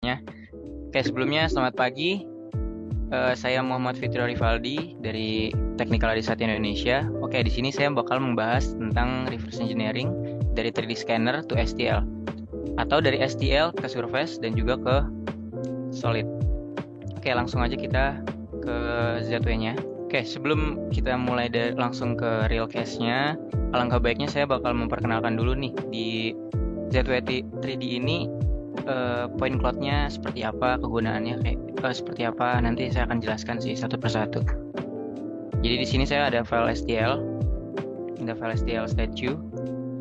Oke, sebelumnya selamat pagi. Saya Muhammad Fitri Rivaldi dari Technical Adisat Indonesia. Oke, di sini saya bakal membahas tentang reverse engineering dari 3D scanner to STL atau dari STL ke surface dan juga ke solid. Oke, langsung aja kita ke ZW-nya. Oke, sebelum kita mulai langsung ke real case-nya, alangkah baiknya saya bakal memperkenalkan dulu nih di ZW 3D ini point cloud-nya seperti apa, kegunaannya seperti apa. Nanti saya akan jelaskan sih satu persatu. Jadi di sini saya ada file STL, statue,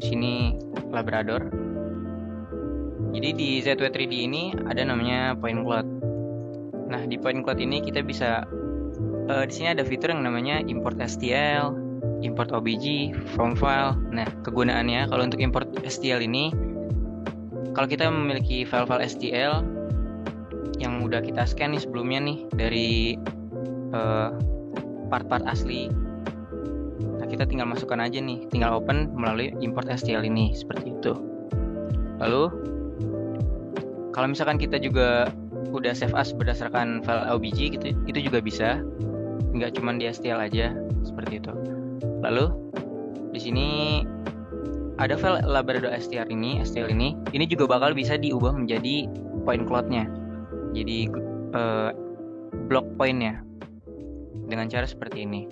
sini Labrador. Jadi di ZW 3D ini ada namanya point cloud. Nah, di point cloud ini kita bisa di sini ada fitur yang namanya import STL, import OBJ, from file. Nah, kegunaannya kalau untuk import STL ini, kalau kita memiliki file-file STL yang udah kita scan nih sebelumnya nih dari part-part asli, nah kita tinggal masukkan aja nih, tinggal open melalui import STL ini seperti itu. Lalu kalau misalkan kita juga udah save as berdasarkan file OBJ gitu, itu juga bisa, nggak cuma di STL aja seperti itu. Lalu di sini ada file Labrador STL ini juga bakal bisa diubah menjadi point cloud-nya. Jadi block point-nya dengan cara seperti ini.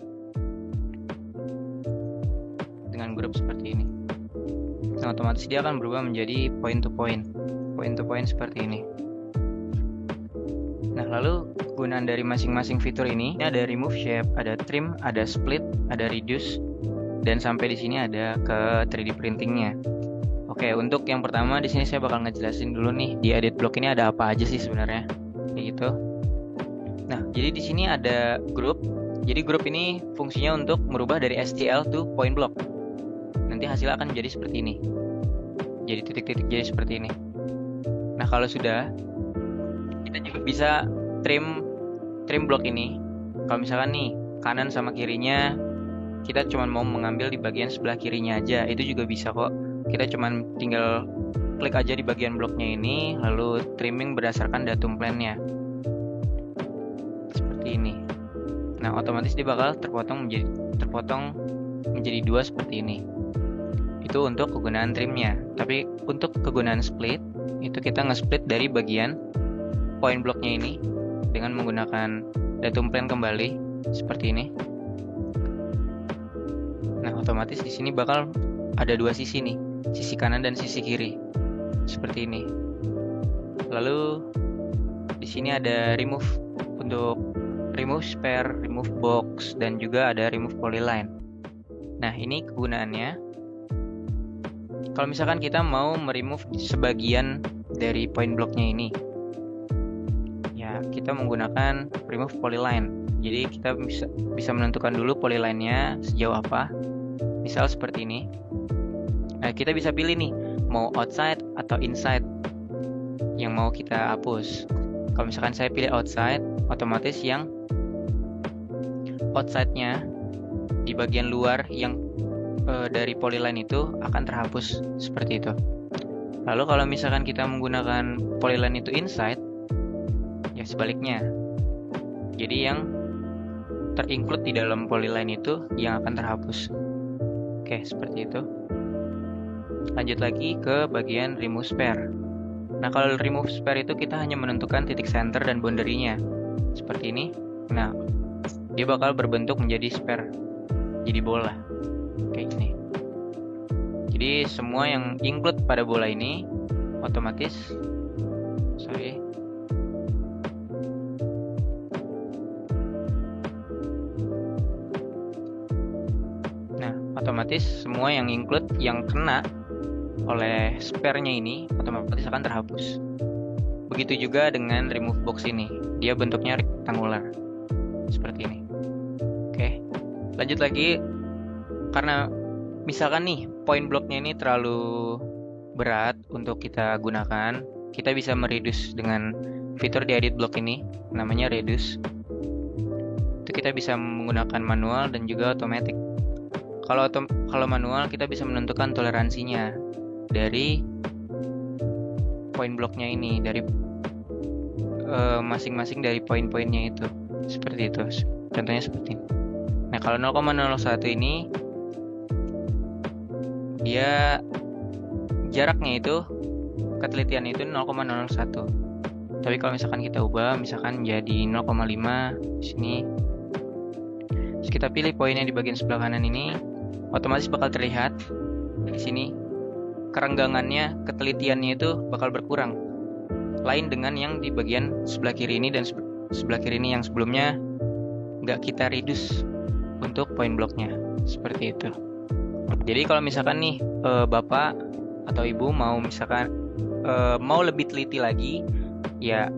Dengan grup seperti ini. Nah, otomatis dia akan berubah menjadi point to point seperti ini. Nah, lalu kegunaan dari masing-masing fitur ini ada remove shape, ada trim, ada split, ada reduce, dan sampai di sini ada ke 3D printingnya. Oke, untuk yang pertama di sini saya bakal ngejelasin dulu nih di edit block ini ada apa aja sih sebenarnya, kayak gitu. Nah, jadi di sini ada group. Jadi group ini fungsinya untuk merubah dari STL to point block. Nanti hasilnya akan menjadi seperti ini. Jadi titik-titik jadi seperti ini. Nah, kalau sudah, kita juga bisa trim block ini. Kalau misalkan nih kanan sama kirinya kita cuma mau mengambil di bagian sebelah kirinya aja, itu juga bisa kok. Kita cuma tinggal klik aja di bagian bloknya ini, lalu trimming berdasarkan datum plan-nya seperti ini. Nah, otomatis dia bakal terpotong menjadi dua seperti ini. Itu untuk kegunaan trimnya. Tapi untuk kegunaan split, itu kita nge-split dari bagian point bloknya ini dengan menggunakan datum plan kembali seperti ini. Nah, otomatis di sini bakal ada dua sisi nih, sisi kanan dan sisi kiri, seperti ini. Lalu di sini ada remove untuk remove spare, remove box, dan juga ada remove polyline. Nah, ini kegunaannya. Kalau misalkan kita mau meremove sebagian dari point blocknya ini, ya kita menggunakan remove polyline. Jadi kita bisa menentukan dulu polyline-nya sejauh apa. Misal seperti ini. Nah, kita bisa pilih nih, mau outside atau inside yang mau kita hapus. Kalau misalkan saya pilih outside, otomatis yang outside-nya di bagian luar yang dari polyline itu akan terhapus seperti itu. Lalu kalau misalkan kita menggunakan polyline itu inside, ya sebaliknya. Jadi yang terinclude di dalam polyline itu yang akan terhapus. Oke, seperti itu. Lanjut lagi ke bagian remove spare. Nah, kalau remove spare itu kita hanya menentukan titik center dan boundary-nya. Seperti ini. Nah, dia bakal berbentuk menjadi spare. Jadi bola. Kayak gini. Jadi semua yang include pada bola ini otomatis otomatis semua yang include yang kena oleh spare-nya ini otomatis akan terhapus. Begitu juga dengan remove box ini. Dia bentuknya rektangular. Seperti ini. Oke. Lanjut lagi. Karena misalkan nih point blocknya ini terlalu berat untuk kita gunakan, kita bisa mereduce dengan fitur di edit block ini, namanya reduce. Itu kita bisa menggunakan manual dan juga automatic. Kalau manual kita bisa menentukan toleransinya dari point blocknya ini, dari masing-masing dari poin-poinnya itu. Seperti itu. Contohnya seperti ini. Nah, kalau 0,01 ini dia jaraknya itu, ketelitian itu 0,01. Tapi kalau misalkan kita ubah, misalkan jadi 0,5 di sini. Terus kita pilih poinnya di bagian sebelah kanan ini, otomatis bakal terlihat di sini kerenggangannya, ketelitiannya itu bakal berkurang. Lain dengan yang di bagian sebelah kiri ini dan sebelah kiri ini yang sebelumnya nggak kita reduce untuk poin bloknya. Seperti itu. Jadi kalau misalkan nih Bapak atau Ibu mau misalkan mau lebih teliti lagi, ya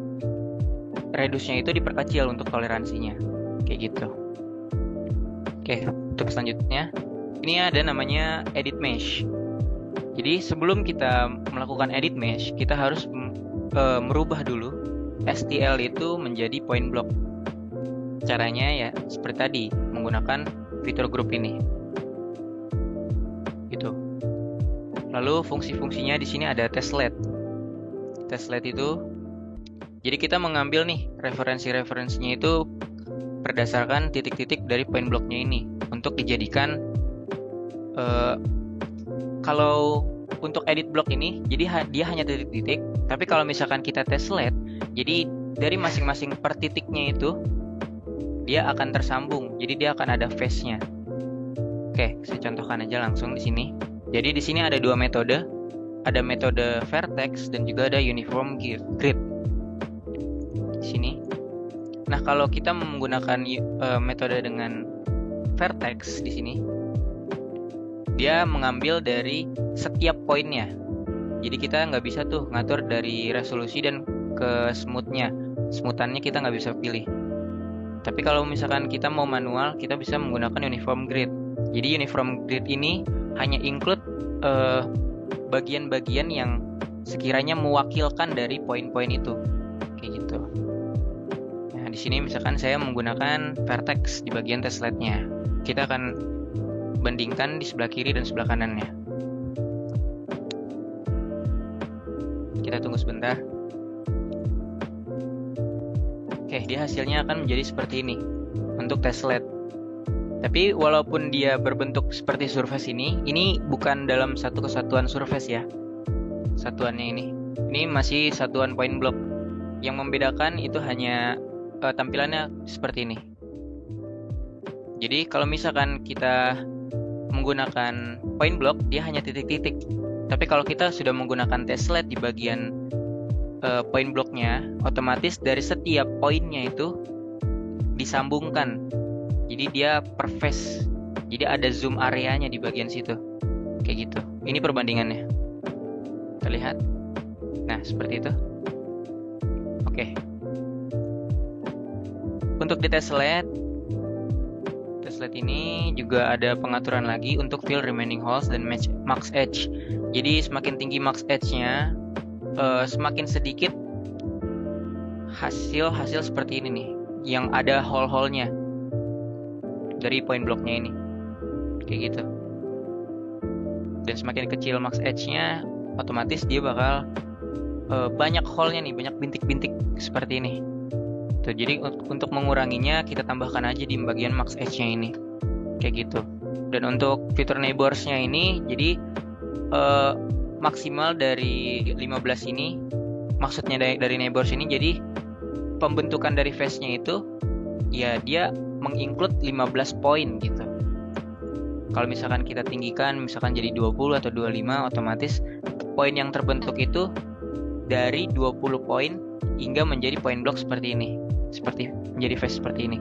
reduce-nya itu diperkecil untuk toleransinya. Kayak gitu. Oke, untuk selanjutnya ini ada namanya edit mesh. Jadi sebelum kita melakukan edit mesh, kita harus merubah dulu STL itu menjadi point block. Caranya ya seperti tadi, menggunakan fitur group ini. Gitu. Lalu fungsi-fungsinya di sini ada testlet. Testlet itu jadi kita mengambil nih referensi-referensinya itu berdasarkan titik-titik dari point blocknya ini untuk dijadikan kalau untuk edit block ini, jadi dia hanya titik-titik. Tapi kalau misalkan kita testlet, jadi dari masing-masing per titiknya itu dia akan tersambung. Jadi dia akan ada phase-nya. Oke, saya contohkan aja langsung di sini. Jadi di sini ada dua metode, ada metode vertex dan juga ada uniform grid. Di sini. Nah, kalau kita menggunakan metode dengan vertex di sini, dia mengambil dari setiap poinnya. Jadi kita nggak bisa tuh ngatur dari resolusi dan ke smoothnya. Smoothannya kita nggak bisa pilih. Tapi kalau misalkan kita mau manual, kita bisa menggunakan uniform grid. Jadi uniform grid ini hanya include bagian-bagian yang sekiranya mewakilkan dari poin-poin itu. Kayak gitu. Nah, di sini misalkan saya menggunakan vertex di bagian testletnya. Kita akan bandingkan di sebelah kiri dan sebelah kanannya. Kita tunggu sebentar. Oke, dia hasilnya akan menjadi seperti ini untuk testlet. Tapi walaupun dia berbentuk seperti surface ini bukan dalam satu kesatuan surface ya. Satuannya ini masih satuan point block. Yang membedakan itu hanya tampilannya seperti ini. Jadi kalau misalkan kita menggunakan point block, dia hanya titik-titik. Tapi kalau kita sudah menggunakan testlet di bagian point blocknya, otomatis dari setiap poinnya itu disambungkan. Jadi dia per phase. Jadi ada zoom areanya di bagian situ. Kayak gitu. Ini perbandingannya. Terlihat? Nah, seperti itu. Oke. Untuk di testlet ini juga ada pengaturan lagi untuk fill remaining holes dan max edge. Jadi semakin tinggi max edge-nya, semakin sedikit hasil seperti ini nih, yang ada hole-hole-nya dari point blocknya ini, kayak gitu. Dan semakin kecil max edge-nya, otomatis dia bakal banyak hole-nya nih, banyak bintik-bintik seperti ini. Tuh, jadi untuk menguranginya kita tambahkan aja di bagian max edge-nya ini, kayak gitu. Dan untuk fitur neighbors-nya ini, jadi maksimal dari 15 ini, maksudnya dari neighbors ini, jadi pembentukan dari face-nya itu ya dia menginclude 15 poin gitu. Kalau misalkan kita tinggikan misalkan jadi 20 atau 25, otomatis poin yang terbentuk itu dari 20 poin hingga menjadi poin blok seperti ini, seperti menjadi face seperti ini,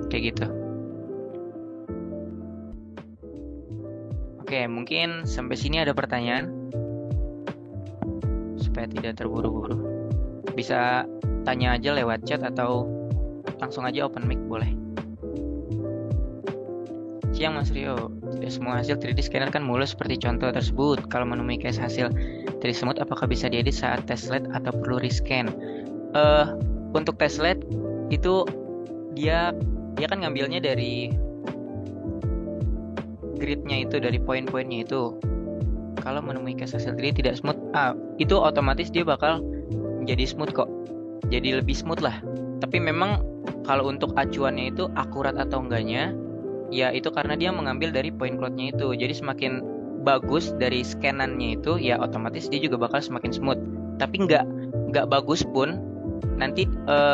kayak gitu. Oke, mungkin sampai sini ada pertanyaan supaya tidak terburu-buru. Bisa tanya aja lewat chat atau langsung aja open mic boleh. Siang Mas Rio, tidak semua hasil 3D scanner kan mulus seperti contoh tersebut. Kalau menemui case hasil 3D smooth, apakah bisa diedit saat testlet atau perlu rescan? Untuk testlet itu dia kan ngambilnya dari gridnya itu, dari poin-poinnya itu. Kalau menemui case hasil 3D tidak smooth, itu otomatis dia bakal menjadi smooth kok. jadi lebih smooth lah. Tapi memang kalau untuk acuannya itu akurat atau enggaknya, ya itu karena dia mengambil dari point cloud-nya itu. Jadi semakin bagus dari scanannya itu, ya otomatis dia juga bakal semakin smooth. Tapi nggak bagus pun, nanti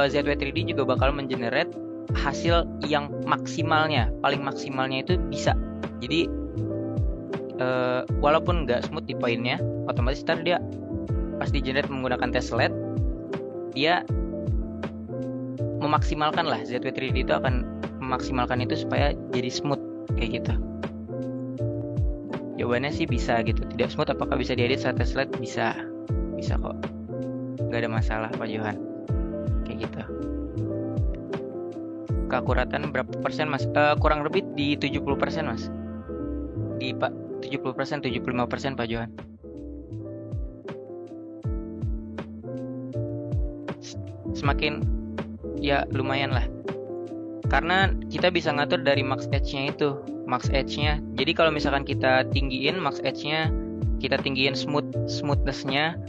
ZW3D juga bakal mengenerate hasil yang maksimalnya, paling maksimalnya itu bisa. Jadi walaupun nggak smooth di poinnya, otomatis ntar dia pas di generate menggunakan tessellate, dia memaksimalkan lah, ZW3D itu akan memaksimalkan itu supaya jadi smooth kayak gitu. Jawabannya sih bisa gitu. Tidak smooth apakah bisa diedit saat tessellate? Bisa kok, nggak ada masalah Pak Johan kayak gitu. Keakuratan berapa persen Mas? Kurang lebih di 70% Mas. Di Pak 70%, 75% Pak Johan. Semakin ya lumayan lah. Karena kita bisa ngatur dari max edge-nya itu. Max edge-nya. Jadi kalau misalkan kita tinggiin max edge-nya, kita tinggiin smoothness-nya,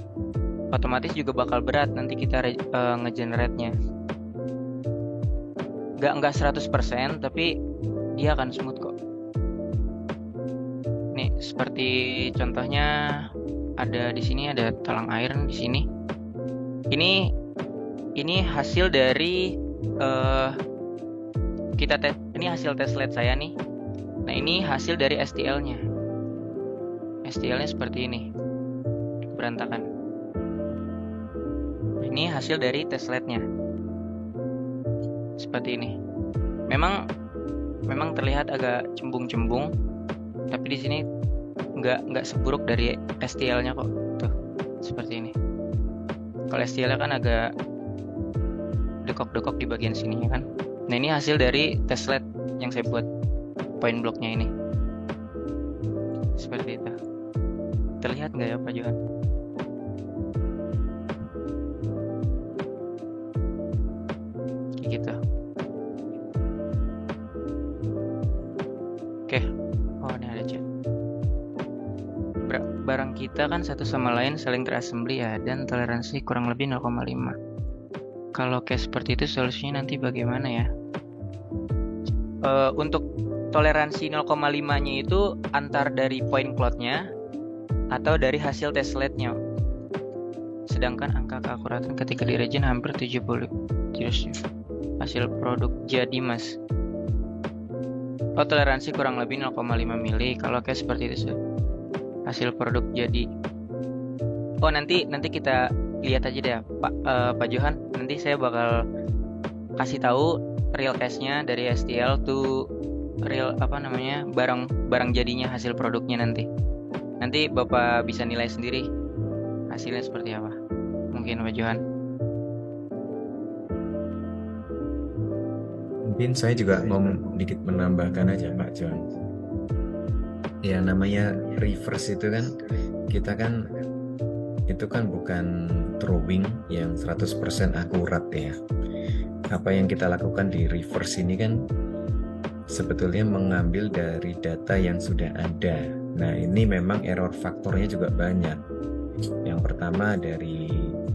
otomatis juga bakal berat nanti kita ngegenerate-nya. Nggak 100%, tapi dia akan smooth kok. Nih, seperti contohnya ada di sini ada talang air di sini. Ini hasil dari ini hasil tessellate saya nih. Nah, ini hasil dari STL-nya. STL-nya seperti ini. Berantakan. Ini hasil dari tessellate-nya. Seperti ini. Memang terlihat agak cembung-cembung, tapi di sini nggak seburuk dari STL-nya kok. Tuh, seperti ini. Kalau STL-nya kan agak dekok-dekok di bagian sini ya kan. Nah, ini hasil dari tessellate yang saya buat point blocknya ini. Seperti itu. Terlihat nggak ya Pak Johan? Kayak gitu. Oke. Oh, ini ada chat. Barang kita kan satu sama lain saling terassembly ya, dan toleransi kurang lebih 0,5. Kalau case seperti itu solusinya nanti bagaimana ya? Untuk toleransi 0,5-nya itu antar dari point cloud-nya atau dari hasil tessellate-nya. Sedangkan angka keakuratan ketika di region hampir 70. Hasil produk jadi Mas. Oh, toleransi kurang lebih 0,5 mili. Kalau case seperti itu hasil produk jadi. Oh, nanti kita lihat aja deh Pak Johan. Nanti saya bakal kasih tahu real case-nya dari STL to real barang jadinya, hasil produknya nanti. Nanti Bapak bisa nilai sendiri hasilnya seperti apa. Mungkin Pak Johan. Mungkin saya juga mau sedikit menambahkan aja Pak John. Ya, namanya reverse itu kan, kita kan itu kan bukan drawing yang 100% akurat ya. Apa yang kita lakukan di reverse ini kan sebetulnya mengambil dari data yang sudah ada. Nah, ini memang error faktornya juga banyak. Yang pertama dari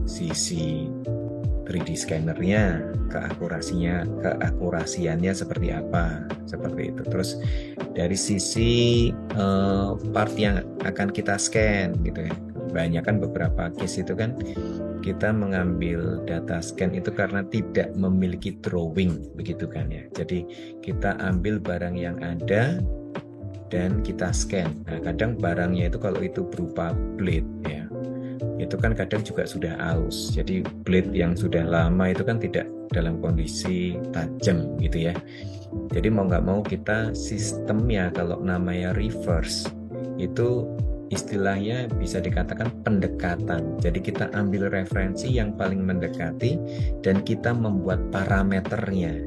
sisi 3D scannernya, keakurasiannya seperti apa, seperti itu. Terus dari sisi part yang akan kita scan gitu ya. Banyak kan beberapa case itu kan kita mengambil data scan itu karena tidak memiliki drawing, begitu kan ya. Jadi kita ambil barang yang ada dan kita scan. Nah, kadang barangnya itu kalau itu berupa blade ya, itu kan kadang juga sudah aus. Jadi blade yang sudah lama itu kan tidak dalam kondisi tajam gitu ya. Jadi mau nggak mau kita sistemnya kalau namanya reverse itu istilahnya bisa dikatakan pendekatan. Jadi kita ambil referensi yang paling mendekati dan kita membuat parameternya.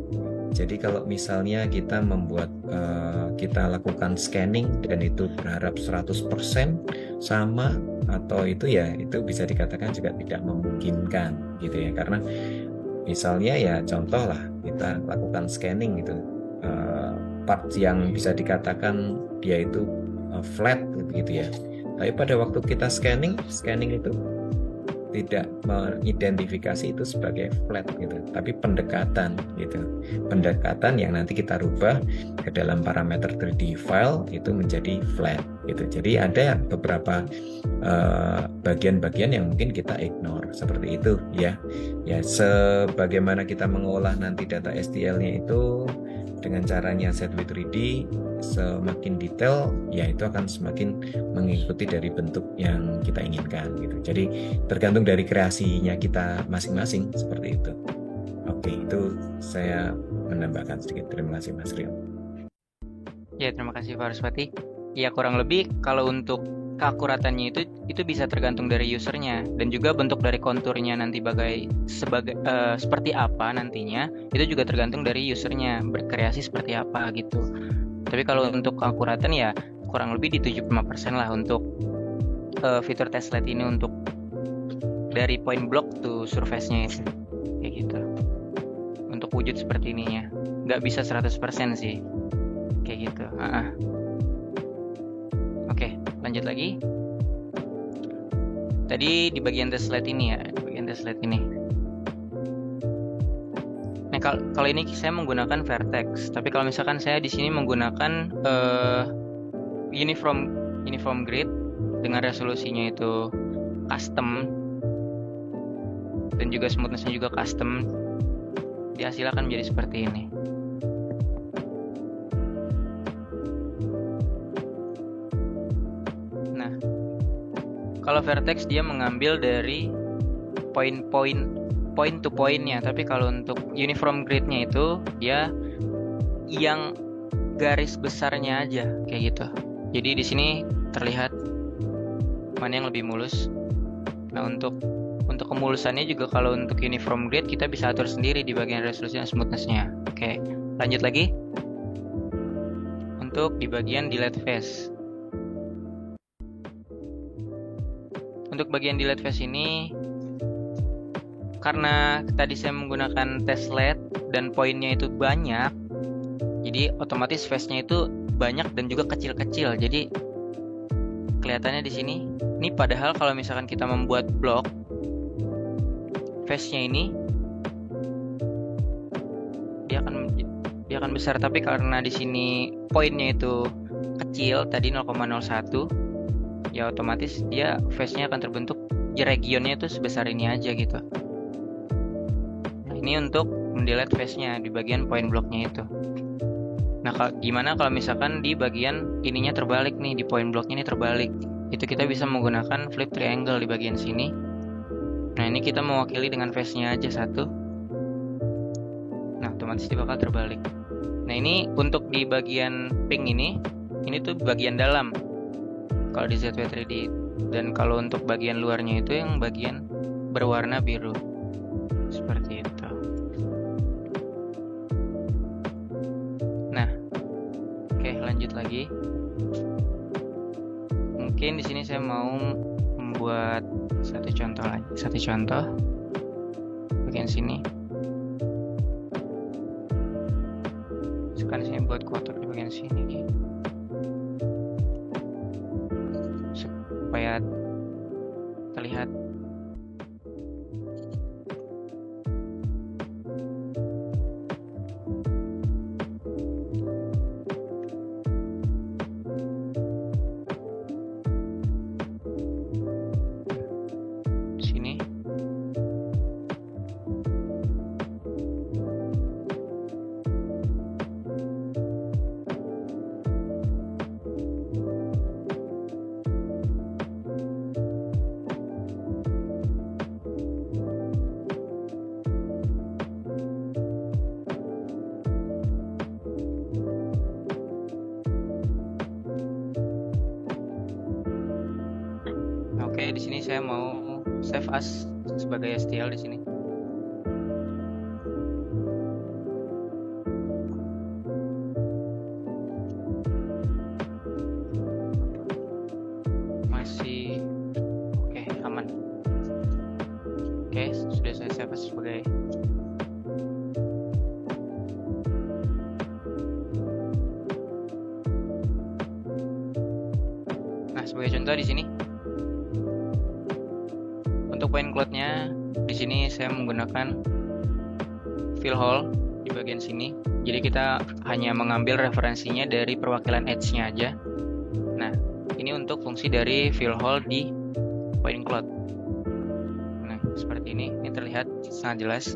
Jadi kalau misalnya kita kita lakukan scanning dan itu berharap 100% sama atau itu ya, itu bisa dikatakan juga tidak memungkinkan gitu ya. Karena misalnya ya contoh lah, kita lakukan scanning gitu, part yang bisa dikatakan dia itu flat gitu ya. Tapi pada waktu kita scanning itu tidak mengidentifikasi itu sebagai flat gitu, tapi pendekatan gitu. Pendekatan yang nanti kita rubah ke dalam parameter 3D file itu menjadi flat gitu. Jadi ada beberapa bagian-bagian yang mungkin kita ignore seperti itu ya. Ya sebagaimana kita mengolah nanti data STL-nya itu dengan caranya set with 3D, semakin detail ya itu akan semakin mengikuti dari bentuk yang kita inginkan gitu. Jadi tergantung dari kreasinya kita masing-masing seperti itu. Oke, itu saya menambahkan sedikit. Terima kasih Mas Rio. Ya, terima kasih Pak Ruspati. Ya, kurang lebih kalau untuk keakuratannya itu bisa tergantung dari usernya, dan juga bentuk dari konturnya nanti seperti apa nantinya itu juga tergantung dari usernya berkreasi seperti apa gitu. Tapi kalau untuk keakuratan ya kurang lebih di 75% lah untuk fitur testlet ini, untuk dari point block to surface-nya itu kayak gitu. Untuk wujud seperti ininya nggak bisa 100% sih kayak gitu. Oke, lanjut lagi. Tadi di bagian testlet ini ya, di bagian testlet ini. Nah, kalau ini saya menggunakan vertex, tapi kalau misalkan saya di sini menggunakan uniform grid dengan resolusinya itu custom dan juga smoothness-nya juga custom, dihasilkan menjadi seperti ini. Nah, kalau vertex dia mengambil dari point to point-nya, tapi kalau untuk uniform grid-nya itu dia yang garis besarnya aja kayak gitu. Jadi di sini terlihat mana yang lebih mulus. Nah, untuk kemulusannya juga kalau untuk uniform grid kita bisa atur sendiri di bagian resolusi dan smoothness-nya. Oke, lanjut lagi. Untuk di bagian delete face. Untuk bagian delete face ini, karena tadi saya menggunakan testlet dan poinnya itu banyak, jadi otomatis face-nya itu banyak dan juga kecil-kecil. Jadi kelihatannya di sini. Ini padahal kalau misalkan kita membuat blok, face-nya ini dia akan besar, tapi karena di sini poinnya itu kecil tadi 0,01, ya otomatis dia face-nya akan terbentuk, regionnya itu sebesar ini aja gitu. Ini untuk mendelete face-nya di bagian point block-nya itu. Nah, gimana kalau misalkan di bagian ininya terbalik nih, di point block-nya ini terbalik? Itu kita bisa menggunakan flip triangle di bagian sini. Nah, ini kita mewakili dengan face-nya aja satu. Nah, otomatis dia bakal terbalik. Nah, ini untuk di bagian pink ini tuh bagian dalam kalau di ZW3D. Dan kalau untuk bagian luarnya itu yang bagian berwarna biru. Seperti itu. Nah, oke, lanjut lagi. Mungkin di sini saya mau membuat satu contoh bagian sini. Sekarang saya buat kotak di bagian sini supaya terlihat. Oke, di sini saya mau save as sebagai STL di sini. Masih oke, aman. Oke, sudah saya save as sebagai. Nah, sebagai contoh di sini. Untuk point cloud-nya di sini saya menggunakan fill hole di bagian sini. Jadi kita hanya mengambil referensinya dari perwakilan edge-nya aja. Nah, ini untuk fungsi dari fill hole di point cloud. Nah, seperti ini terlihat sangat jelas.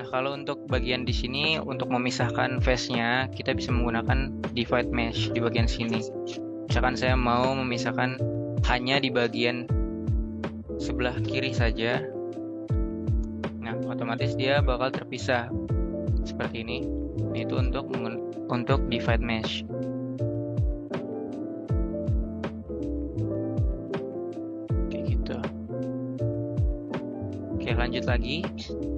Nah, kalau untuk bagian di sini untuk memisahkan face-nya, kita bisa menggunakan divide mesh di bagian sini. Misalkan saya mau memisahkan hanya di bagian sebelah kiri saja. Nah, otomatis dia bakal terpisah seperti ini. Itu untuk divide mesh. Kayak gitu. Oke, lanjut lagi.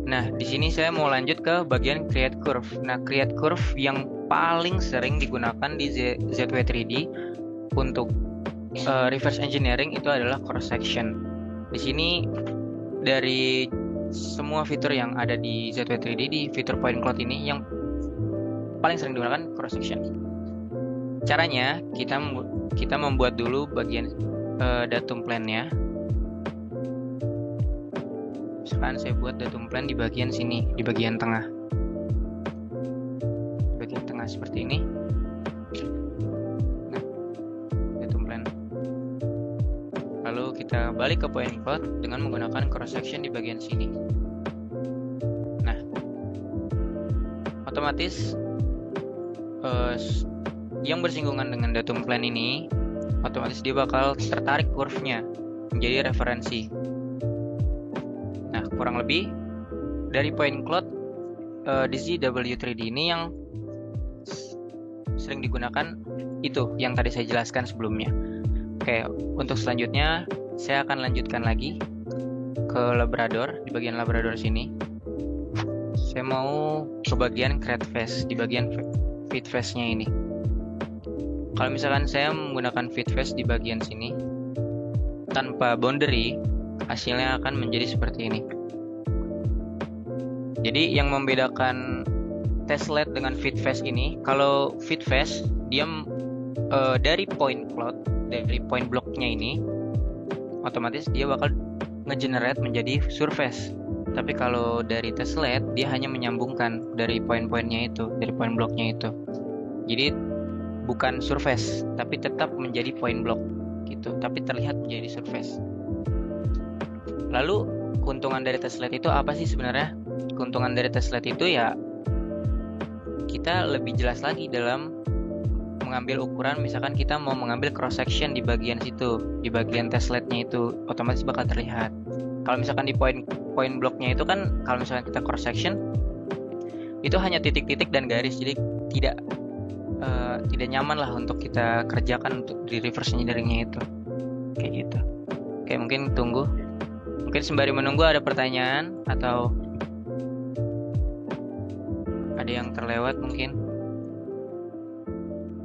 Nah, di sini saya mau lanjut ke bagian create curve. Nah, create curve yang paling sering digunakan di ZW3D untuk reverse engineering itu adalah cross section. Di sini dari semua fitur yang ada di ZW3D di fitur point cloud ini yang paling sering digunakan cross section. Caranya kita membuat dulu bagian datum plan-nya. Misalkan saya buat datum plan di bagian sini, di bagian tengah. Di bagian tengah seperti ini. Nah, datum plan. Lalu kita balik ke point cloud dengan menggunakan cross section di bagian sini. Nah, otomatis yang bersinggungan dengan datum plan ini, otomatis dia bakal tertarik curve-nya menjadi referensi. Nah, kurang lebih dari point cloud di ZW3D ini yang sering digunakan itu yang tadi saya jelaskan sebelumnya. Oke, untuk selanjutnya saya akan lanjutkan lagi ke Labrador, di bagian Labrador sini. Saya mau ke bagian create face, di bagian fit face-nya ini. Kalau misalkan saya menggunakan fit face di bagian sini tanpa boundary, hasilnya akan menjadi seperti ini. Jadi yang membedakan tessellate dengan fit face ini, kalau fit face dia dari point cloud, dari point blocknya ini, otomatis dia bakal ngegenerate menjadi surface. Tapi kalau dari tessellate dia hanya menyambungkan dari point-pointnya itu, dari point blocknya itu. Jadi bukan surface, tapi tetap menjadi point block gitu, tapi terlihat menjadi surface. Lalu keuntungan dari tessellate itu apa sih sebenarnya? Keuntungan dari tessellate itu ya kita lebih jelas lagi dalam mengambil ukuran. Misalkan kita mau mengambil cross section di bagian situ, di bagian tessellate-nya itu, otomatis bakal terlihat. Kalau misalkan di point blocknya itu kan, kalau misalkan kita cross section itu hanya titik-titik dan garis, jadi tidak nyaman lah untuk kita kerjakan untuk di reverse engineering-nya itu. Kayak gitu. Oke, mungkin tunggu. Mungkin sembari menunggu ada pertanyaan atau ada yang terlewat mungkin.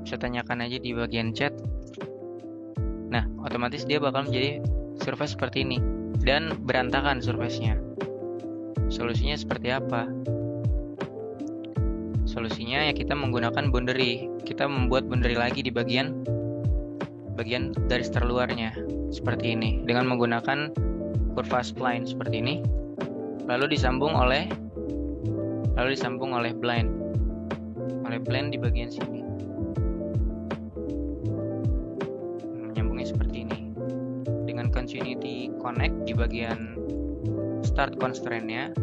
Bisa tanyakan aja di bagian chat. Nah, otomatis dia bakal menjadi surface seperti ini dan berantakan surface-nya. Solusinya seperti apa? Solusinya ya kita menggunakan boundary. Kita membuat boundary lagi di bagian garis terluarnya seperti ini dengan menggunakan kurva spline seperti ini. Lalu disambung oleh blind di bagian sini. Menyambungnya seperti ini. Dengan continuity connect di bagian start constraint-nya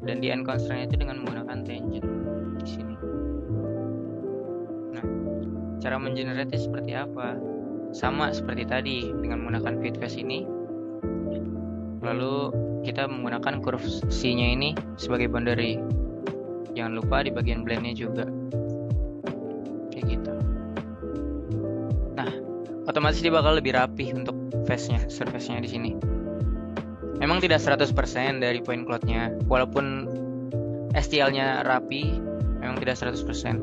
dan di end constraint itu dengan menggunakan tangent di sini. Nah, cara mengenerate seperti apa? Sama seperti tadi dengan menggunakan fit face ini. Lalu kita menggunakan curve C-nya ini sebagai boundary. Jangan lupa di bagian blend-nya juga. Kayak gitu. Nah, otomatis dia bakal lebih rapih untuk face-nya, surface-nya di sini. Memang tidak 100% dari point cloud-nya, walaupun STL-nya rapi, memang tidak 100%.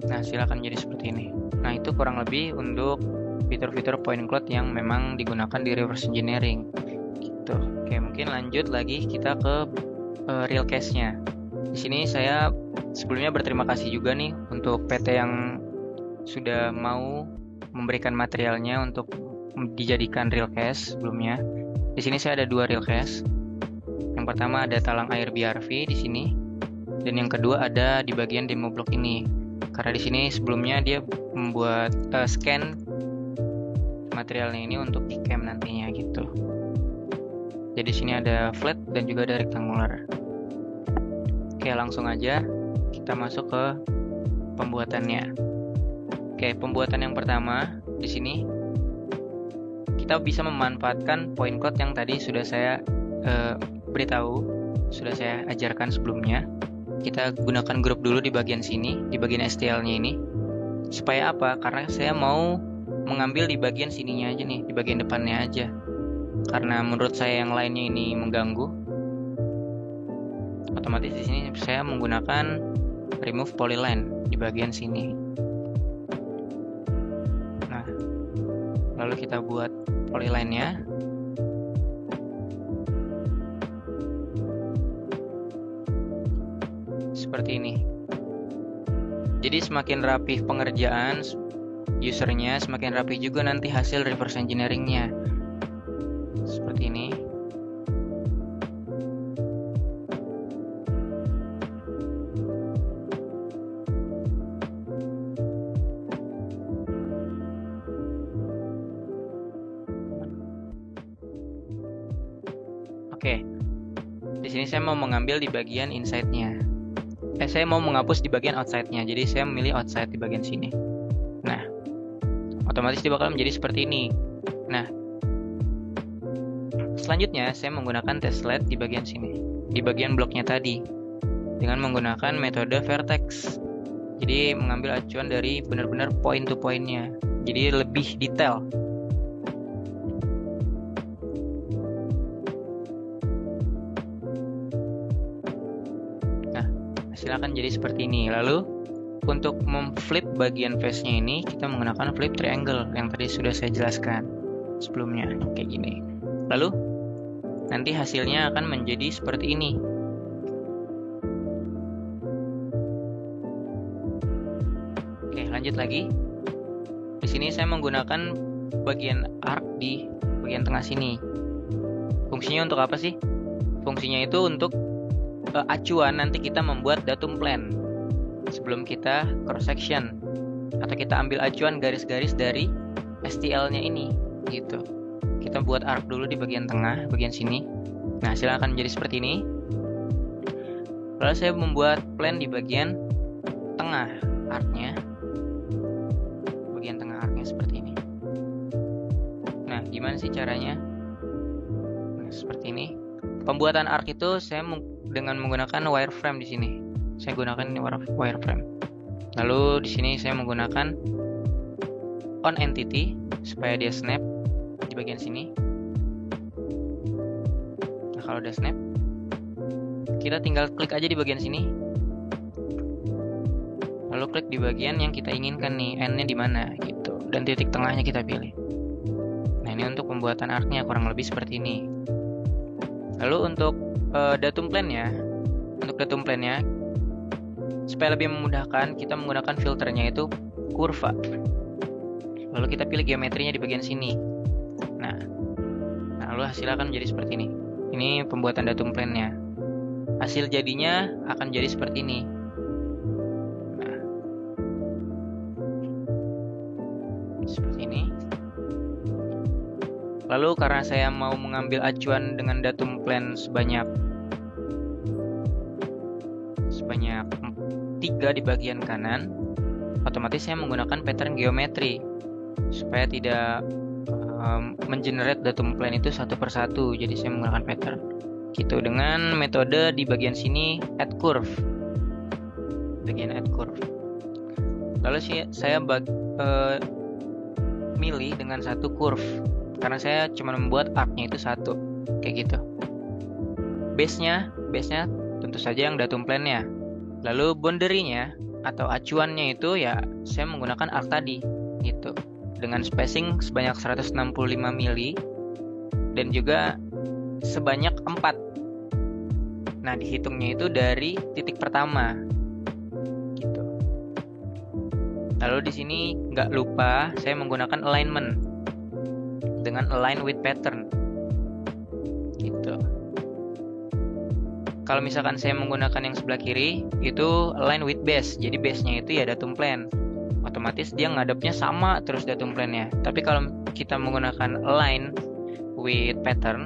Nah, silakan jadi seperti ini. Nah, itu kurang lebih untuk fitur-fitur point cloud yang memang digunakan di reverse engineering. Gitu. Oke, mungkin lanjut lagi kita ke real case-nya. Di sini saya sebelumnya berterima kasih juga nih untuk PT yang sudah mau memberikan materialnya untuk dijadikan real case sebelumnya. Di sini saya ada 2 real case. Yang pertama ada talang air BRV di sini, dan yang kedua ada di bagian demo block ini. Karena di sini sebelumnya dia membuat scan materialnya ini untuk di cam nantinya gitu. Jadi di sini ada flat dan juga ada rectangular. Oke, langsung aja kita masuk ke pembuatannya. Oke, pembuatan yang pertama di sini kita bisa memanfaatkan point cloud yang tadi sudah saya beritahu, sudah saya ajarkan sebelumnya. Kita gunakan grup dulu di bagian sini, di bagian STL-nya ini. Supaya apa? Karena saya mau mengambil di bagian sininya aja nih, di bagian depannya aja. Karena menurut saya yang lainnya ini mengganggu. Otomatis di sini saya menggunakan remove polyline di bagian sini. Nah, lalu kita buat polyline-nya. Seperti ini. Jadi semakin rapih pengerjaan usernya, semakin rapih juga nanti hasil reverse engineering-nya. Seperti ini. Oke. Di sini saya mau mengambil di bagian inside-nya. Saya mau menghapus di bagian outside-nya, jadi saya memilih outside di bagian sini. Nah, otomatis dia bakal menjadi seperti ini. Nah, selanjutnya saya menggunakan teslet di bagian sini, di bagian bloknya tadi, dengan menggunakan metode vertex. Jadi mengambil acuan dari benar-benar point to point-nya, jadi lebih detail. Akan jadi seperti ini. Lalu untuk memflip bagian face-nya ini kita menggunakan flip triangle yang tadi sudah saya jelaskan sebelumnya, kayak gini. Lalu nanti hasilnya akan menjadi seperti ini. Oke, lanjut lagi. Di sini saya menggunakan bagian arc di bagian tengah sini. Fungsinya untuk apa sih? Fungsinya itu untuk acuan nanti kita membuat datum plan sebelum kita cross section, atau kita ambil acuan garis-garis dari STL-nya ini gitu. Kita buat arc dulu di bagian tengah, bagian sini. Nah, hasilnya akan menjadi seperti ini. Lalu saya membuat plan di bagian tengah arc-nya. Bagian tengah arc-nya seperti ini. Nah, gimana sih caranya? Nah, seperti ini. Pembuatan arc itu saya dengan menggunakan wireframe di sini. Saya gunakan ini wireframe. Lalu di sini saya menggunakan on entity supaya dia snap di bagian sini. Nah, kalau udah snap, kita tinggal klik aja di bagian sini. Lalu klik di bagian yang kita inginkan nih, end-nya di mana gitu, dan titik tengahnya kita pilih. Nah, ini untuk pembuatan arc-nya kurang lebih seperti ini. Lalu untuk datum plan-nya, supaya lebih memudahkan, kita menggunakan filternya itu kurva. Lalu kita pilih geometrinya di bagian sini. Nah, lalu hasilnya akan menjadi seperti ini. Ini pembuatan datum plan-nya. Hasil jadinya akan jadi seperti ini. Nah, seperti ini. Lalu karena saya mau mengambil acuan dengan datum plan sebanyak 3 di bagian kanan, otomatis saya menggunakan pattern geometri supaya tidak mengenerate datum plan itu satu persatu. Jadi saya menggunakan pattern gitu dengan metode di bagian sini add curve. Bagian add curve. Lalu saya milih dengan satu curve karena saya cuma membuat arc-nya itu satu, kayak gitu. Base-nya tentu saja yang datum plan-nya. Lalu boundary-nya atau acuannya itu ya saya menggunakan arc tadi gitu. Dengan spacing sebanyak 165 mili dan juga sebanyak 4. Nah, dihitungnya itu dari titik pertama gitu. Lalu di sini nggak lupa saya menggunakan alignment dengan align with pattern. Gitu. Kalau misalkan saya menggunakan yang sebelah kiri, itu align with base. Jadi base-nya itu ya datum plan. Otomatis dia ngadepnya sama terus datum plan-nya. Tapi kalau kita menggunakan align with pattern,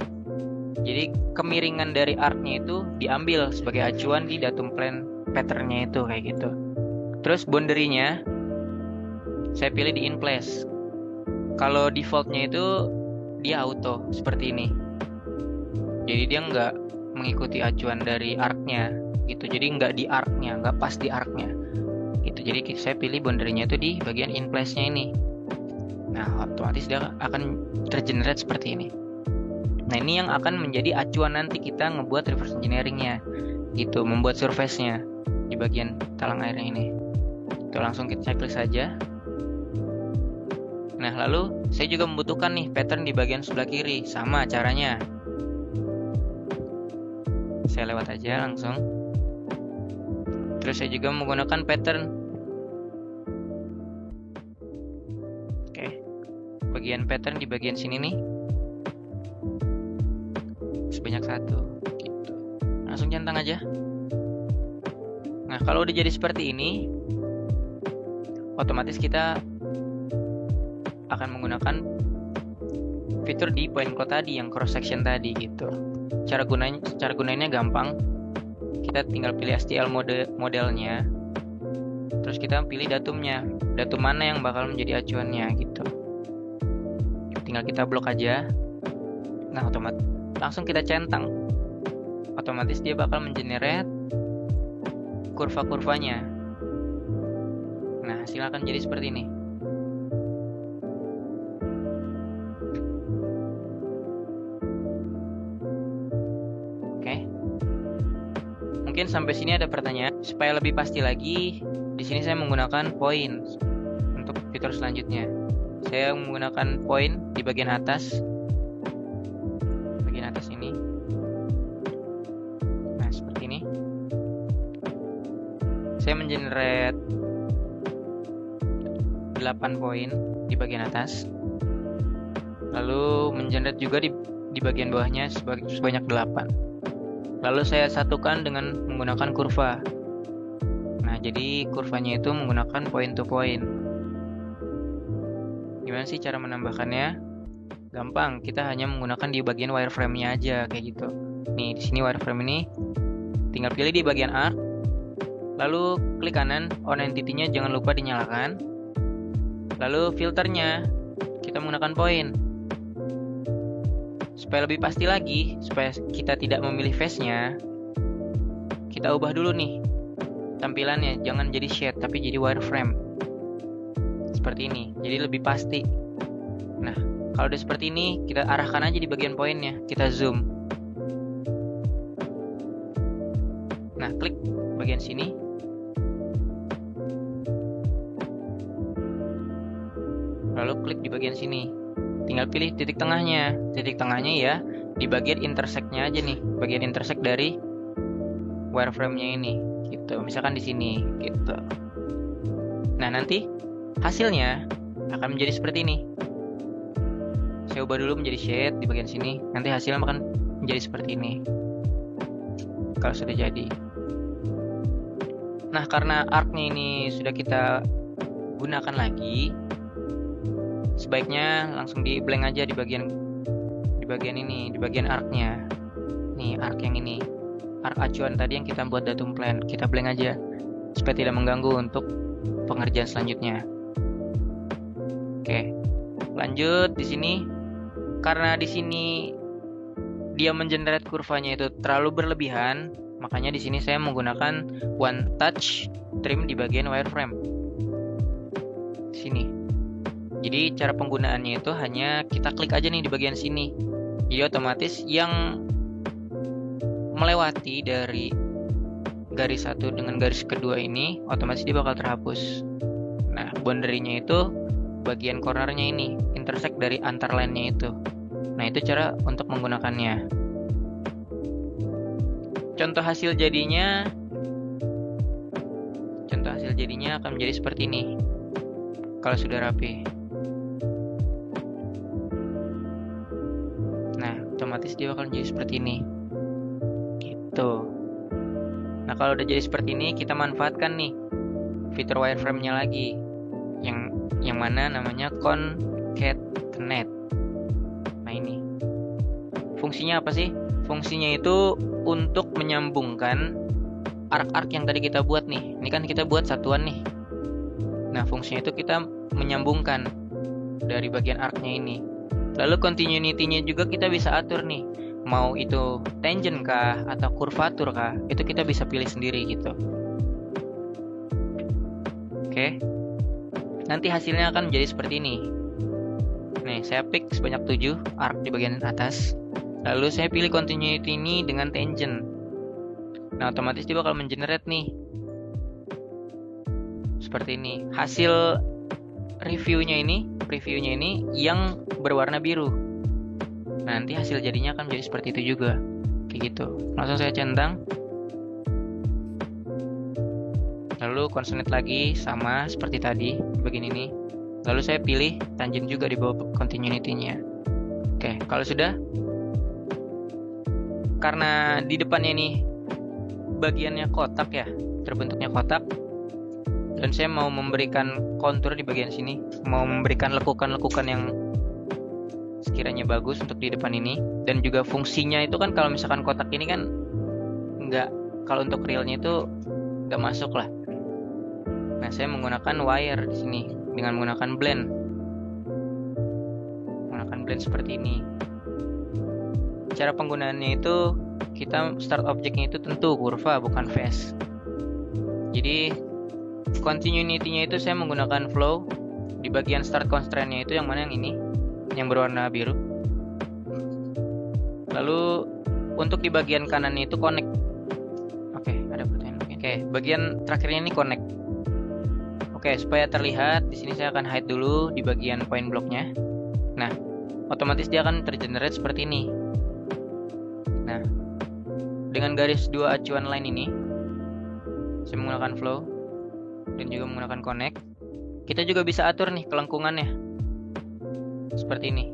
jadi kemiringan dari arc-nya itu diambil sebagai acuan di datum plan pattern-nya itu kayak gitu. Terus boundary-nya saya pilih di in place. Kalau default-nya itu dia auto seperti ini. Jadi dia nggak mengikuti acuan dari arc-nya gitu. Jadi nggak di arc-nya, nggak pas di arc-nya gitu. Jadi saya pilih boundary-nya itu di bagian in place-nya ini. Nah, otomatis dia akan tergenerate seperti ini. Nah, ini yang akan menjadi acuan nanti kita ngebuat reverse engineering-nya gitu, membuat surface-nya di bagian talang airnya ini. Itu langsung kita klik saja. Nah, lalu saya juga membutuhkan nih pattern di bagian sebelah kiri. Sama caranya. Saya lewat aja langsung. Terus saya juga menggunakan pattern. Oke. Bagian pattern di bagian sini nih. Sebanyak 1 gitu. Langsung centang aja. Nah, kalau udah jadi seperti ini, otomatis kita akan menggunakan fitur di point cloud tadi, yang cross section tadi gitu. Cara gunainnya gampang. Kita tinggal pilih STL modelnya. Terus kita pilih datumnya. Datum mana yang bakal menjadi acuannya gitu. Tinggal kita blok aja. Nah, otomatis langsung kita centang. Otomatis dia bakal mengenerate kurva-kurvanya. Nah, hasilnya akan jadi seperti ini. Mungkin sampai sini ada pertanyaan. Supaya lebih pasti lagi, di sini saya menggunakan point untuk fitur selanjutnya. Saya menggunakan point di bagian atas ini. Nah, seperti ini. Saya mengenerate 8 poin di bagian atas. Lalu mengenerate juga di bagian bawahnya sebanyak 8. Lalu saya satukan dengan menggunakan kurva. Nah, jadi kurvanya itu menggunakan point to point. Gimana sih cara menambahkannya? Gampang, kita hanya menggunakan di bagian wireframe-nya aja kayak gitu. Nih, di sini wireframe ini tinggal pilih di bagian arc. Lalu klik kanan, on entity-nya jangan lupa dinyalakan. Lalu filternya kita menggunakan point. Supaya lebih pasti lagi, supaya kita tidak memilih face-nya, kita ubah dulu nih tampilannya, jangan jadi shade tapi jadi wireframe. Seperti ini, jadi lebih pasti. Nah, kalau udah seperti ini, kita arahkan aja di bagian poinnya, kita zoom. Nah, klik bagian sini. Lalu klik di bagian sini. Tinggal pilih titik tengahnya. Titik tengahnya ya di bagian intersect-nya aja nih, bagian intersect dari wireframe-nya ini gitu. Misalkan di sini gitu. Nah, nanti hasilnya akan menjadi seperti ini. Saya ubah dulu menjadi shade di bagian sini. Nanti hasilnya akan menjadi seperti ini. Kalau sudah jadi. Nah, karena arc-nya ini sudah kita gunakan lagi, sebaiknya langsung di blank aja di bagian ini, di bagian arc-nya. Nih, arc yang ini. Arc acuan tadi yang kita buat datum plan, kita blank aja supaya tidak mengganggu untuk pengerjaan selanjutnya. Oke. Lanjut di sini. Karena di sini dia mengenerate kurvanya itu terlalu berlebihan, makanya di sini saya menggunakan one touch trim di bagian wireframe. Sini. Jadi cara penggunaannya itu hanya kita klik aja nih di bagian sini. Jadi otomatis yang melewati dari garis satu dengan garis kedua ini otomatis dia bakal terhapus. Nah, boundary-nya itu bagian cornernya ini, intersect dari antar line-nya itu. Nah, itu cara untuk menggunakannya. Contoh hasil jadinya akan menjadi seperti ini. kalau sudah rapi. Nah, otomatis dia bakal jadi seperti ini. Gitu. Nah, kalau udah jadi seperti ini, kita manfaatkan nih fitur wireframe-nya lagi. Yang mana namanya concatenate. Nah, ini. Fungsinya apa sih? Fungsinya itu untuk menyambungkan arc-arc yang tadi kita buat nih. Ini kan kita buat satuan nih. Nah, fungsinya itu kita menyambungkan dari bagian arc-nya ini. Lalu continuity-nya juga kita bisa atur nih. Mau itu tangent kah atau kurvatur kah? Itu kita bisa pilih sendiri gitu. Oke. Nanti hasilnya akan menjadi seperti ini. Nih, saya pick sebanyak 7 arc di bagian atas. Lalu saya pilih continuity ini dengan tangent. Nah, otomatis dia bakal mengenerate nih. Seperti ini. Hasil previewnya ini yang berwarna biru. Nah, nanti hasil jadinya akan menjadi seperti itu juga. Kayak gitu. Langsung saya centang. Lalu consonant lagi sama seperti tadi bagian ini. Lalu saya pilih tangent juga di bawah continuity-nya. Oke, kalau sudah, karena di depannya ini bagiannya kotak ya, terbentuknya kotak, dan saya mau memberikan kontur di bagian sini, mau memberikan lekukan-lekukan yang sekiranya bagus untuk di depan ini. Dan juga fungsinya itu kan kalau misalkan kotak ini kan kalau untuk realnya itu nggak masuk lah. Nah, saya menggunakan wire di sini dengan menggunakan blend. Menggunakan blend seperti ini. Cara penggunaannya itu kita start objeknya itu tentu kurva bukan face. Jadi continuity-nya itu saya menggunakan flow. Di bagian start constraint-nya itu yang mana yang ini, yang berwarna biru. Lalu untuk di bagian kanannya itu connect. Oke, ada pertanyaan. Oke, bagian terakhirnya ini connect. Oke, supaya terlihat di sini saya akan hide dulu di bagian point block-nya. Nah, otomatis dia akan tergenerate seperti ini. Nah, dengan garis 2 acuan line ini, saya menggunakan flow dan juga menggunakan connect. Kita juga bisa atur nih kelengkungannya. Seperti ini.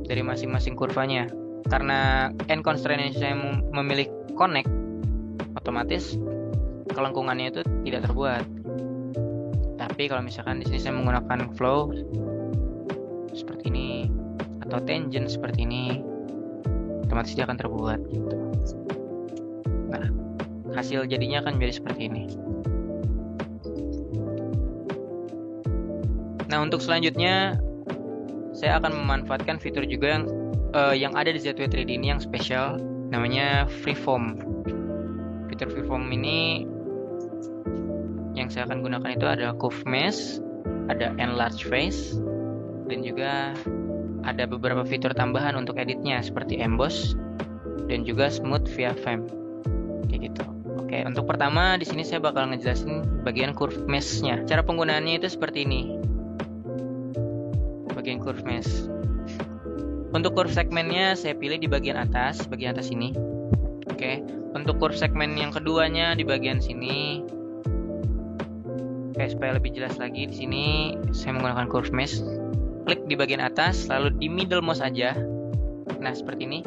Dari masing-masing kurvanya. Karena end constraint yang saya memilih connect, otomatis kelengkungannya itu tidak terbuat. Tapi kalau misalkan di sini saya menggunakan flow seperti ini atau tangent seperti ini, otomatis dia akan terbuat gitu. Nah, hasil jadinya akan menjadi seperti ini. Nah, untuk selanjutnya saya akan memanfaatkan fitur juga yang ada di ZW 3D ini yang spesial, namanya freeform. Fitur freeform ini yang saya akan gunakan itu ada curve mesh, ada enlarge face, dan juga ada beberapa fitur tambahan untuk editnya seperti emboss dan juga smooth via frame. Kayak gitu. Oke, untuk pertama di sini saya bakal ngejelasin bagian curve mesh-nya. Cara penggunaannya itu seperti ini. Bagian curve mesh. Untuk curve segmennya saya pilih di bagian atas ini. Oke, untuk curve segmen yang keduanya di bagian sini. Oke, supaya lebih jelas lagi di sini saya menggunakan curve mesh. Klik di bagian atas, lalu di middle mouse aja. Nah, seperti ini.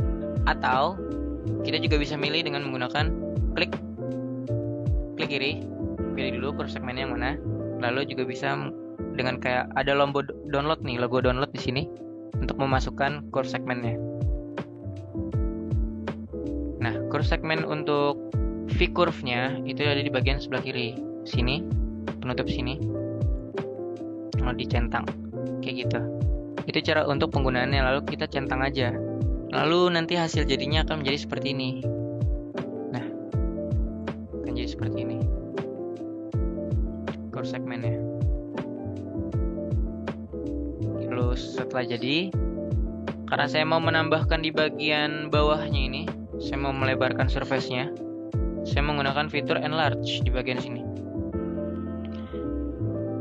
Atau kita juga bisa milih dengan menggunakan klik kiri, pilih dulu curve segmennya yang mana. Lalu juga bisa dengan kayak ada logo download nih, logo download di sini untuk memasukkan curve segmennya. Nah, curve segmen untuk V-curve-nya itu ada di bagian sebelah kiri sini, penutup sini. Lalu dicentang kayak gitu. Itu cara untuk penggunaannya, lalu kita centang aja. Lalu nanti hasil jadinya akan menjadi seperti ini. Nah, akan jadi seperti ini curve segmennya. Lalu setelah jadi, karena saya mau menambahkan di bagian bawahnya ini, saya mau melebarkan surface-nya, saya menggunakan fitur enlarge di bagian sini.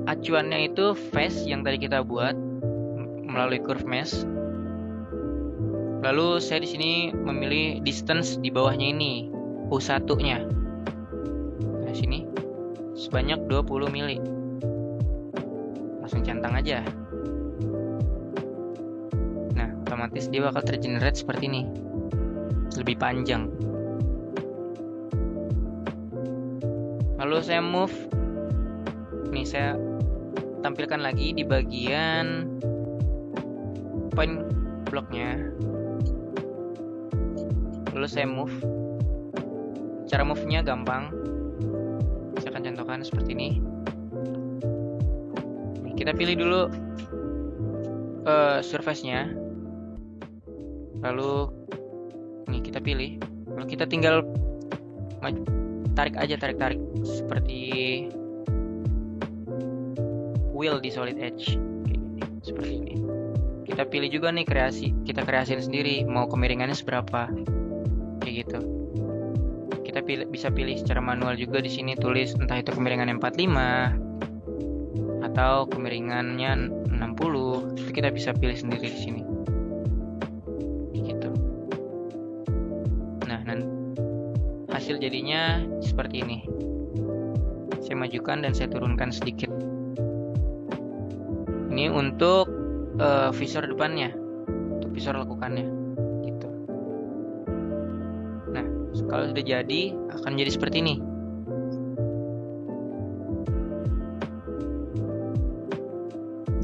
Acuannya itu face yang tadi kita buat melalui curve mesh. Lalu saya di sini memilih distance di bawahnya ini, U1-nya. Nah, sini sebanyak 20 mili. langsung centang aja. Nah, otomatis dia bakal tergenerate seperti ini, lebih panjang. Lalu saya move, nih saya tampilkan lagi di bagian point blocknya. Lalu saya move. Cara move-nya gampang. Saya akan contohkan seperti ini. Nih, kita pilih dulu surface-nya. Lalu nih kita pilih. Lalu kita tinggal tarik aja, tarik seperti wheel di solid edge. Seperti ini. Kita pilih juga nih kita kreasiin sendiri mau kemiringannya seberapa. Kayak gitu. Kita bisa pilih secara manual juga di sini, tulis entah itu kemiringan 45 atau kemiringannya 60. Itu kita bisa pilih sendiri di sini. Gitu. Nah, hasil jadinya seperti ini. Saya majukan dan saya turunkan sedikit. Ini untuk visor depannya, untuk visor lekukannya, gitu. Nah, kalau sudah jadi akan jadi seperti ini.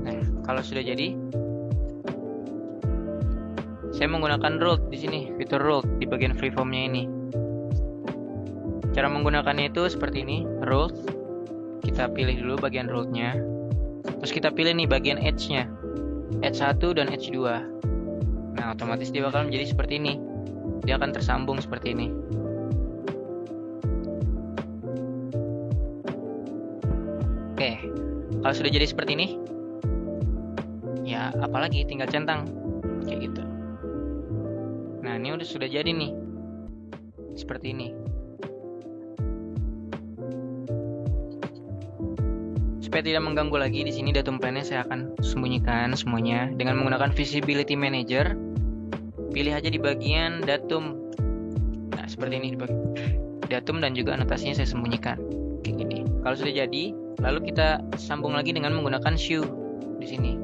Nah, kalau sudah jadi, saya menggunakan ruled di sini, fitur ruled di bagian freeformnya ini. Cara menggunakannya itu seperti ini, ruled. Kita pilih dulu bagian ruled-nya. Terus kita pilih nih bagian edge-nya, edge 1 dan edge 2. Nah, otomatis dia bakal menjadi seperti ini. Dia akan tersambung seperti ini. Oke, kalau sudah jadi seperti ini, ya apalagi tinggal centang kayak gitu. Nah, ini sudah jadi nih, seperti ini. Supaya tidak mengganggu lagi, di sini datum plan-nya saya akan sembunyikan semuanya dengan menggunakan Visibility Manager. Pilih aja di bagian datum. Nah, seperti ini di bagian datum, dan juga anotasinya saya sembunyikan kayak gini. Kalau sudah jadi, lalu kita sambung lagi dengan menggunakan shoe di sini.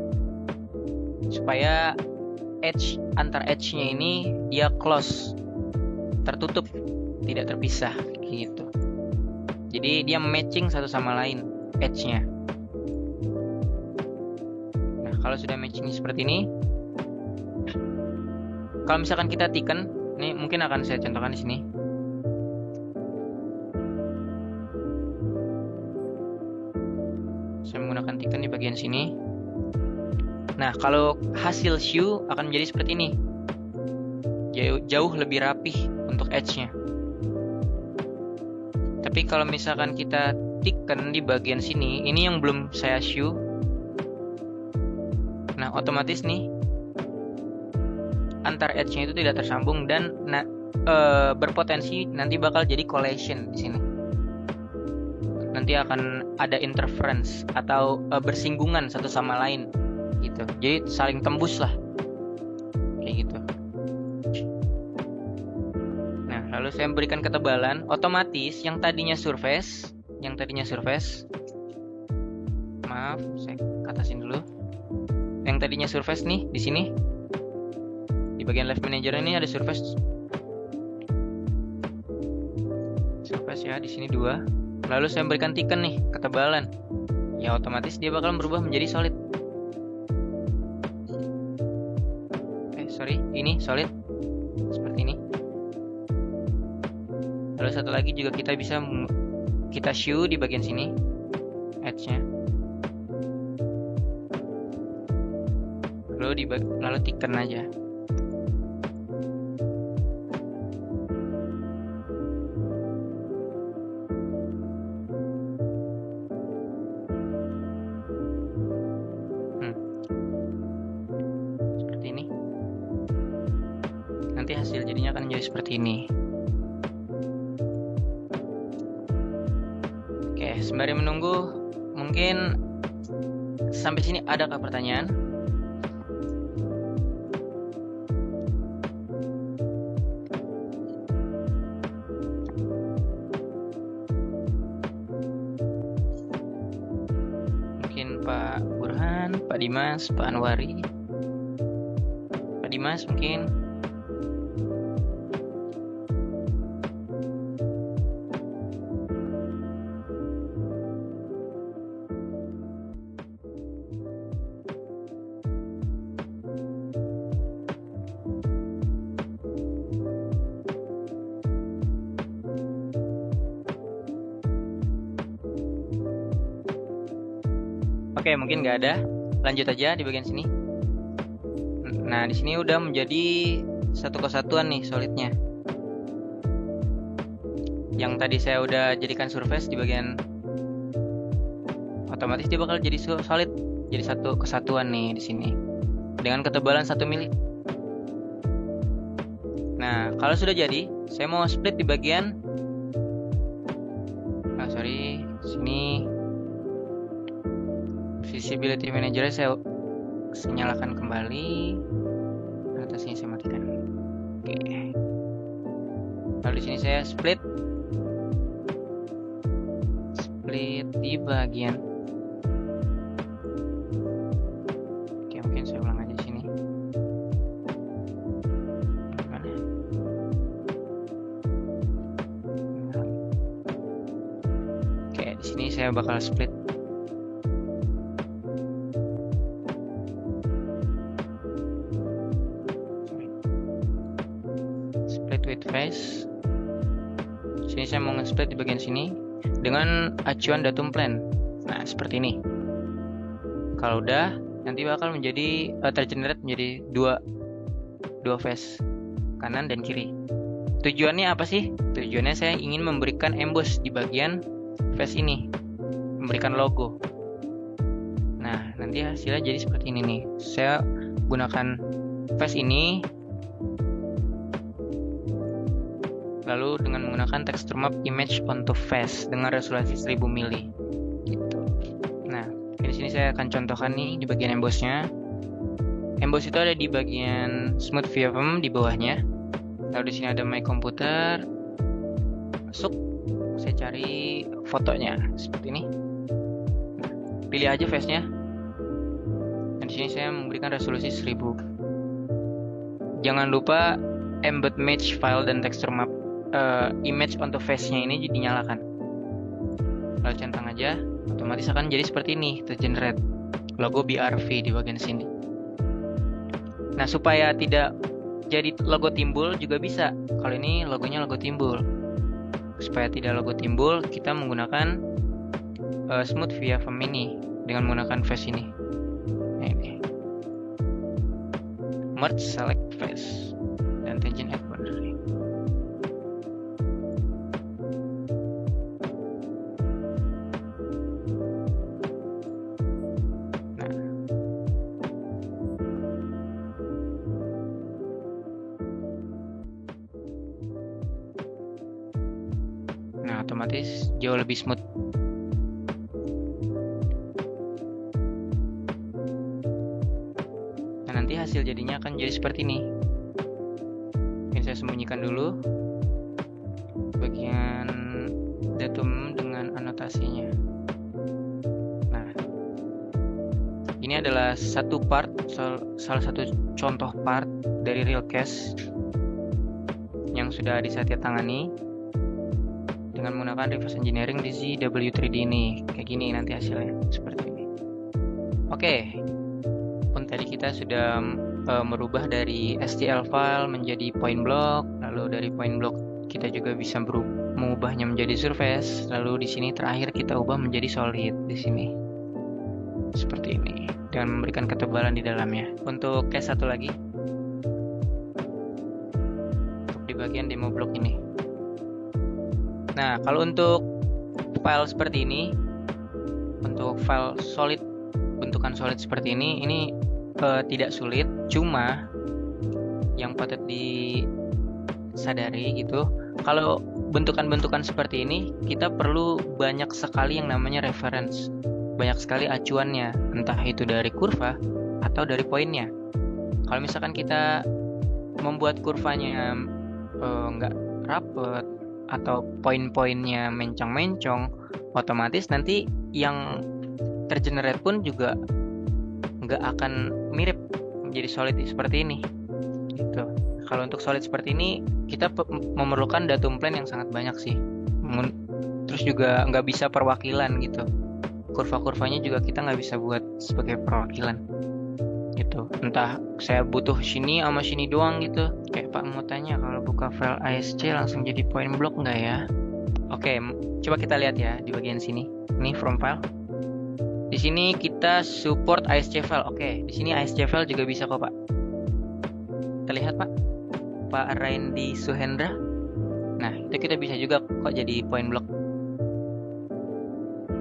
Supaya antar edge-nya ini dia close, tertutup, tidak terpisah gitu. Jadi dia matching satu sama lain edge-nya. Nah, kalau sudah matching seperti ini, kalau misalkan kita tekan, ini mungkin akan saya contohkan di sini. Saya menggunakan tekan di bagian sini. Nah, kalau hasil shoe akan menjadi seperti ini. Jauh lebih rapih untuk edge-nya. Tapi kalau misalkan kita tekan di bagian sini, ini yang belum saya shoe. Nah, otomatis nih antar edge-nya itu tidak tersambung dan berpotensi nanti bakal jadi collision di sini. Nanti akan ada interference atau bersinggungan satu sama lain gitu. Jadi saling tembus lah. Kayak gitu. Nah, lalu saya berikan ketebalan, otomatis yang tadinya surface, maaf, saya atasin dulu. Yang tadinya surface nih di sini. Di bagian left manager ini ada surface ya, di sini 2. Lalu saya berikan tekan nih, ketebalan. Ya otomatis dia bakal berubah menjadi solid. Ini solid seperti ini. Lalu satu lagi juga kita bisa shoe di bagian sini edge-nya. Lalu tekan aja. Seperti ini. Nanti hasil jadinya akan menjadi seperti ini. Oke, sembari menunggu, mungkin sampai sini adakah pertanyaan? Mungkin Pak Burhan Pak Dimas, Pak Anwari. Pak Dimas mungkin. Oke, mungkin nggak ada. Lanjut aja di bagian sini. Nah, di sini udah menjadi satu kesatuan nih solidnya. Yang tadi saya udah jadikan surface di bagian, otomatis dia bakal jadi solid, jadi satu kesatuan nih di sini dengan ketebalan 1 mili. Nah, kalau sudah jadi, saya mau split di bagian sini. Visibility Manager saya nyalakan kembali, anotasinya saya matikan. Oke. Lalu di sini saya split di bagian. Oke, mungkin saya ulang aja di sini. Gimana? Oke, di sini saya bakal split. With face. Sini saya mau nge-split di bagian sini dengan acuan datum plan. Nah, seperti ini. Kalau udah, nanti bakal menjadi tergenerate menjadi dua face, kanan dan kiri. Tujuannya apa sih? Tujuannya saya ingin memberikan emboss di bagian face ini, memberikan logo. Nah, nanti hasilnya jadi seperti ini nih. Saya gunakan face ini, lalu dengan menggunakan texture map image onto face dengan resolusi 1000 mili gitu. Nah, di sini saya akan contohkan nih di bagian embossnya. Emboss itu ada di bagian smooth VFM di bawahnya. Lalu di sini ada my computer. Masuk, saya cari fotonya seperti ini. Nah, pilih aja face-nya. Dan di sini saya memberikan resolusi 1000. Jangan lupa embed match file dan texture map image onto face-nya ini dinyalakan. Lalu centang aja, otomatis akan jadi seperti ini, tergenerate logo BRV di bagian sini. Nah, supaya tidak jadi logo timbul juga bisa. Kalau ini logonya logo timbul. Supaya tidak logo timbul, kita menggunakan smooth VFM ini dengan menggunakan face ini. Nah, ini. Merge select face dan tangent add boundary. Nah, otomatis jauh lebih smooth. Nah, nanti hasil jadinya akan jadi seperti ini. Ini saya sembunyikan dulu bagian datum dengan anotasinya. Nah, ini adalah satu part, salah satu contoh part dari Realcast yang sudah Satya tangani dengan menggunakan reverse engineering di ZW3D ini. Kayak gini nanti hasilnya, seperti ini. Oke, tadi kita sudah merubah dari STL file menjadi point block, lalu dari point block kita juga bisa mengubahnya menjadi surface, lalu di sini terakhir kita ubah menjadi solid di sini. Seperti ini, dengan memberikan ketebalan di dalamnya. Untuk case satu lagi, untuk di bagian demo block ini. Nah, kalau untuk file seperti ini, untuk file solid, bentukan solid seperti ini tidak sulit. Cuma yang patut disadari gitu, kalau bentukan-bentukan seperti ini, kita perlu banyak sekali yang namanya reference, banyak sekali acuannya, entah itu dari kurva atau dari poinnya. Kalau misalkan kita membuat kurvanya nggak rapet, atau poin-poinnya mencong-mencong, otomatis nanti yang tergenerate pun juga nggak akan mirip menjadi solid seperti ini gitu. Kalau untuk solid seperti ini kita memerlukan datum plane yang sangat banyak sih. Terus juga nggak bisa perwakilan gitu. Kurva-kurvanya juga kita nggak bisa buat sebagai perwakilan gitu. Entah saya butuh sini sama sini doang gitu. Kayak Pak mau tanya, kalau buka file ASC langsung jadi point block nggak ya? Oke, coba kita lihat ya di bagian sini. Ini from file. Di sini kita support ASC file. Oke, di sini ASC file juga bisa kok Pak. Terlihat Pak? Pak Randy Suhendra. Nah, itu kita bisa juga kok jadi point block.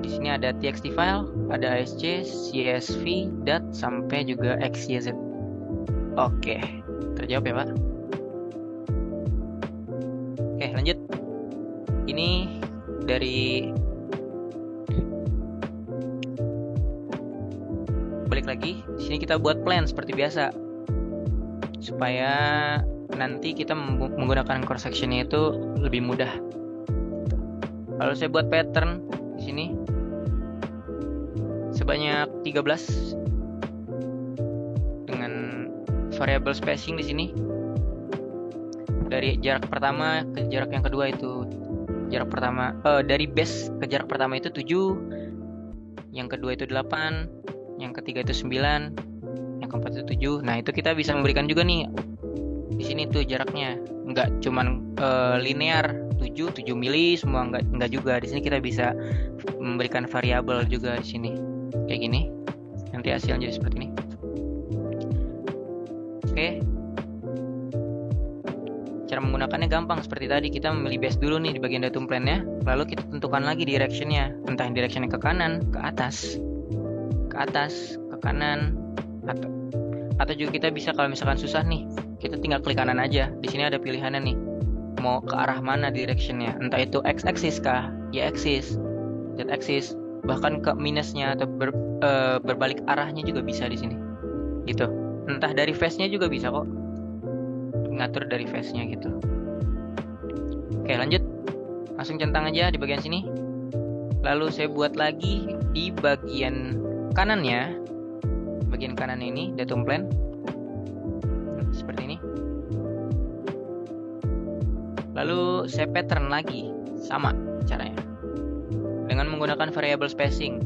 Di sini ada txt file, ada ASC, CSV, DAT, sampai juga XYZ. Oke, terjawab ya Pak? Oke, lanjut. Ini dari balik lagi. Di sini kita buat plan seperti biasa, supaya nanti kita menggunakan cross sectionnya itu lebih mudah. Lalu saya buat pattern di sini sebanyak 13 dengan variable spacing di sini. Dari jarak pertama ke jarak yang kedua itu jarak pertama dari base ke jarak pertama itu 7, yang kedua itu 8, yang ketiga itu 9, yang keempat itu 7. Nah, itu kita bisa memberikan juga nih di sini tuh jaraknya. Enggak cuman linear 7 mili semua, enggak juga. Di sini kita bisa memberikan variabel juga di sini. Kayak gini. Nanti hasilnya jadi seperti ini. Oke. Cara menggunakannya gampang seperti tadi. Kita memilih base dulu nih di bagian datum plane-nya, lalu kita tentukan lagi direction-nya. Entah direction-nya ke kanan, ke atas, ke kanan, atau juga kita bisa kalau misalkan susah nih, kita tinggal klik kanan aja. Di sini ada pilihannya nih, mau ke arah mana direction-nya, entah itu x-axis kah, y-axis, z-axis, bahkan ke minusnya atau berbalik arahnya juga bisa di sini. Gitu. Entah dari face-nya juga bisa kok. Ngatur dari face-nya gitu. Oke, lanjut. Langsung centang aja di bagian sini. Lalu saya buat lagi di bagian kanannya. Bagian kanan ini datum plane. Seperti ini. Lalu saya pattern lagi, sama caranya. Dengan menggunakan variable spacing.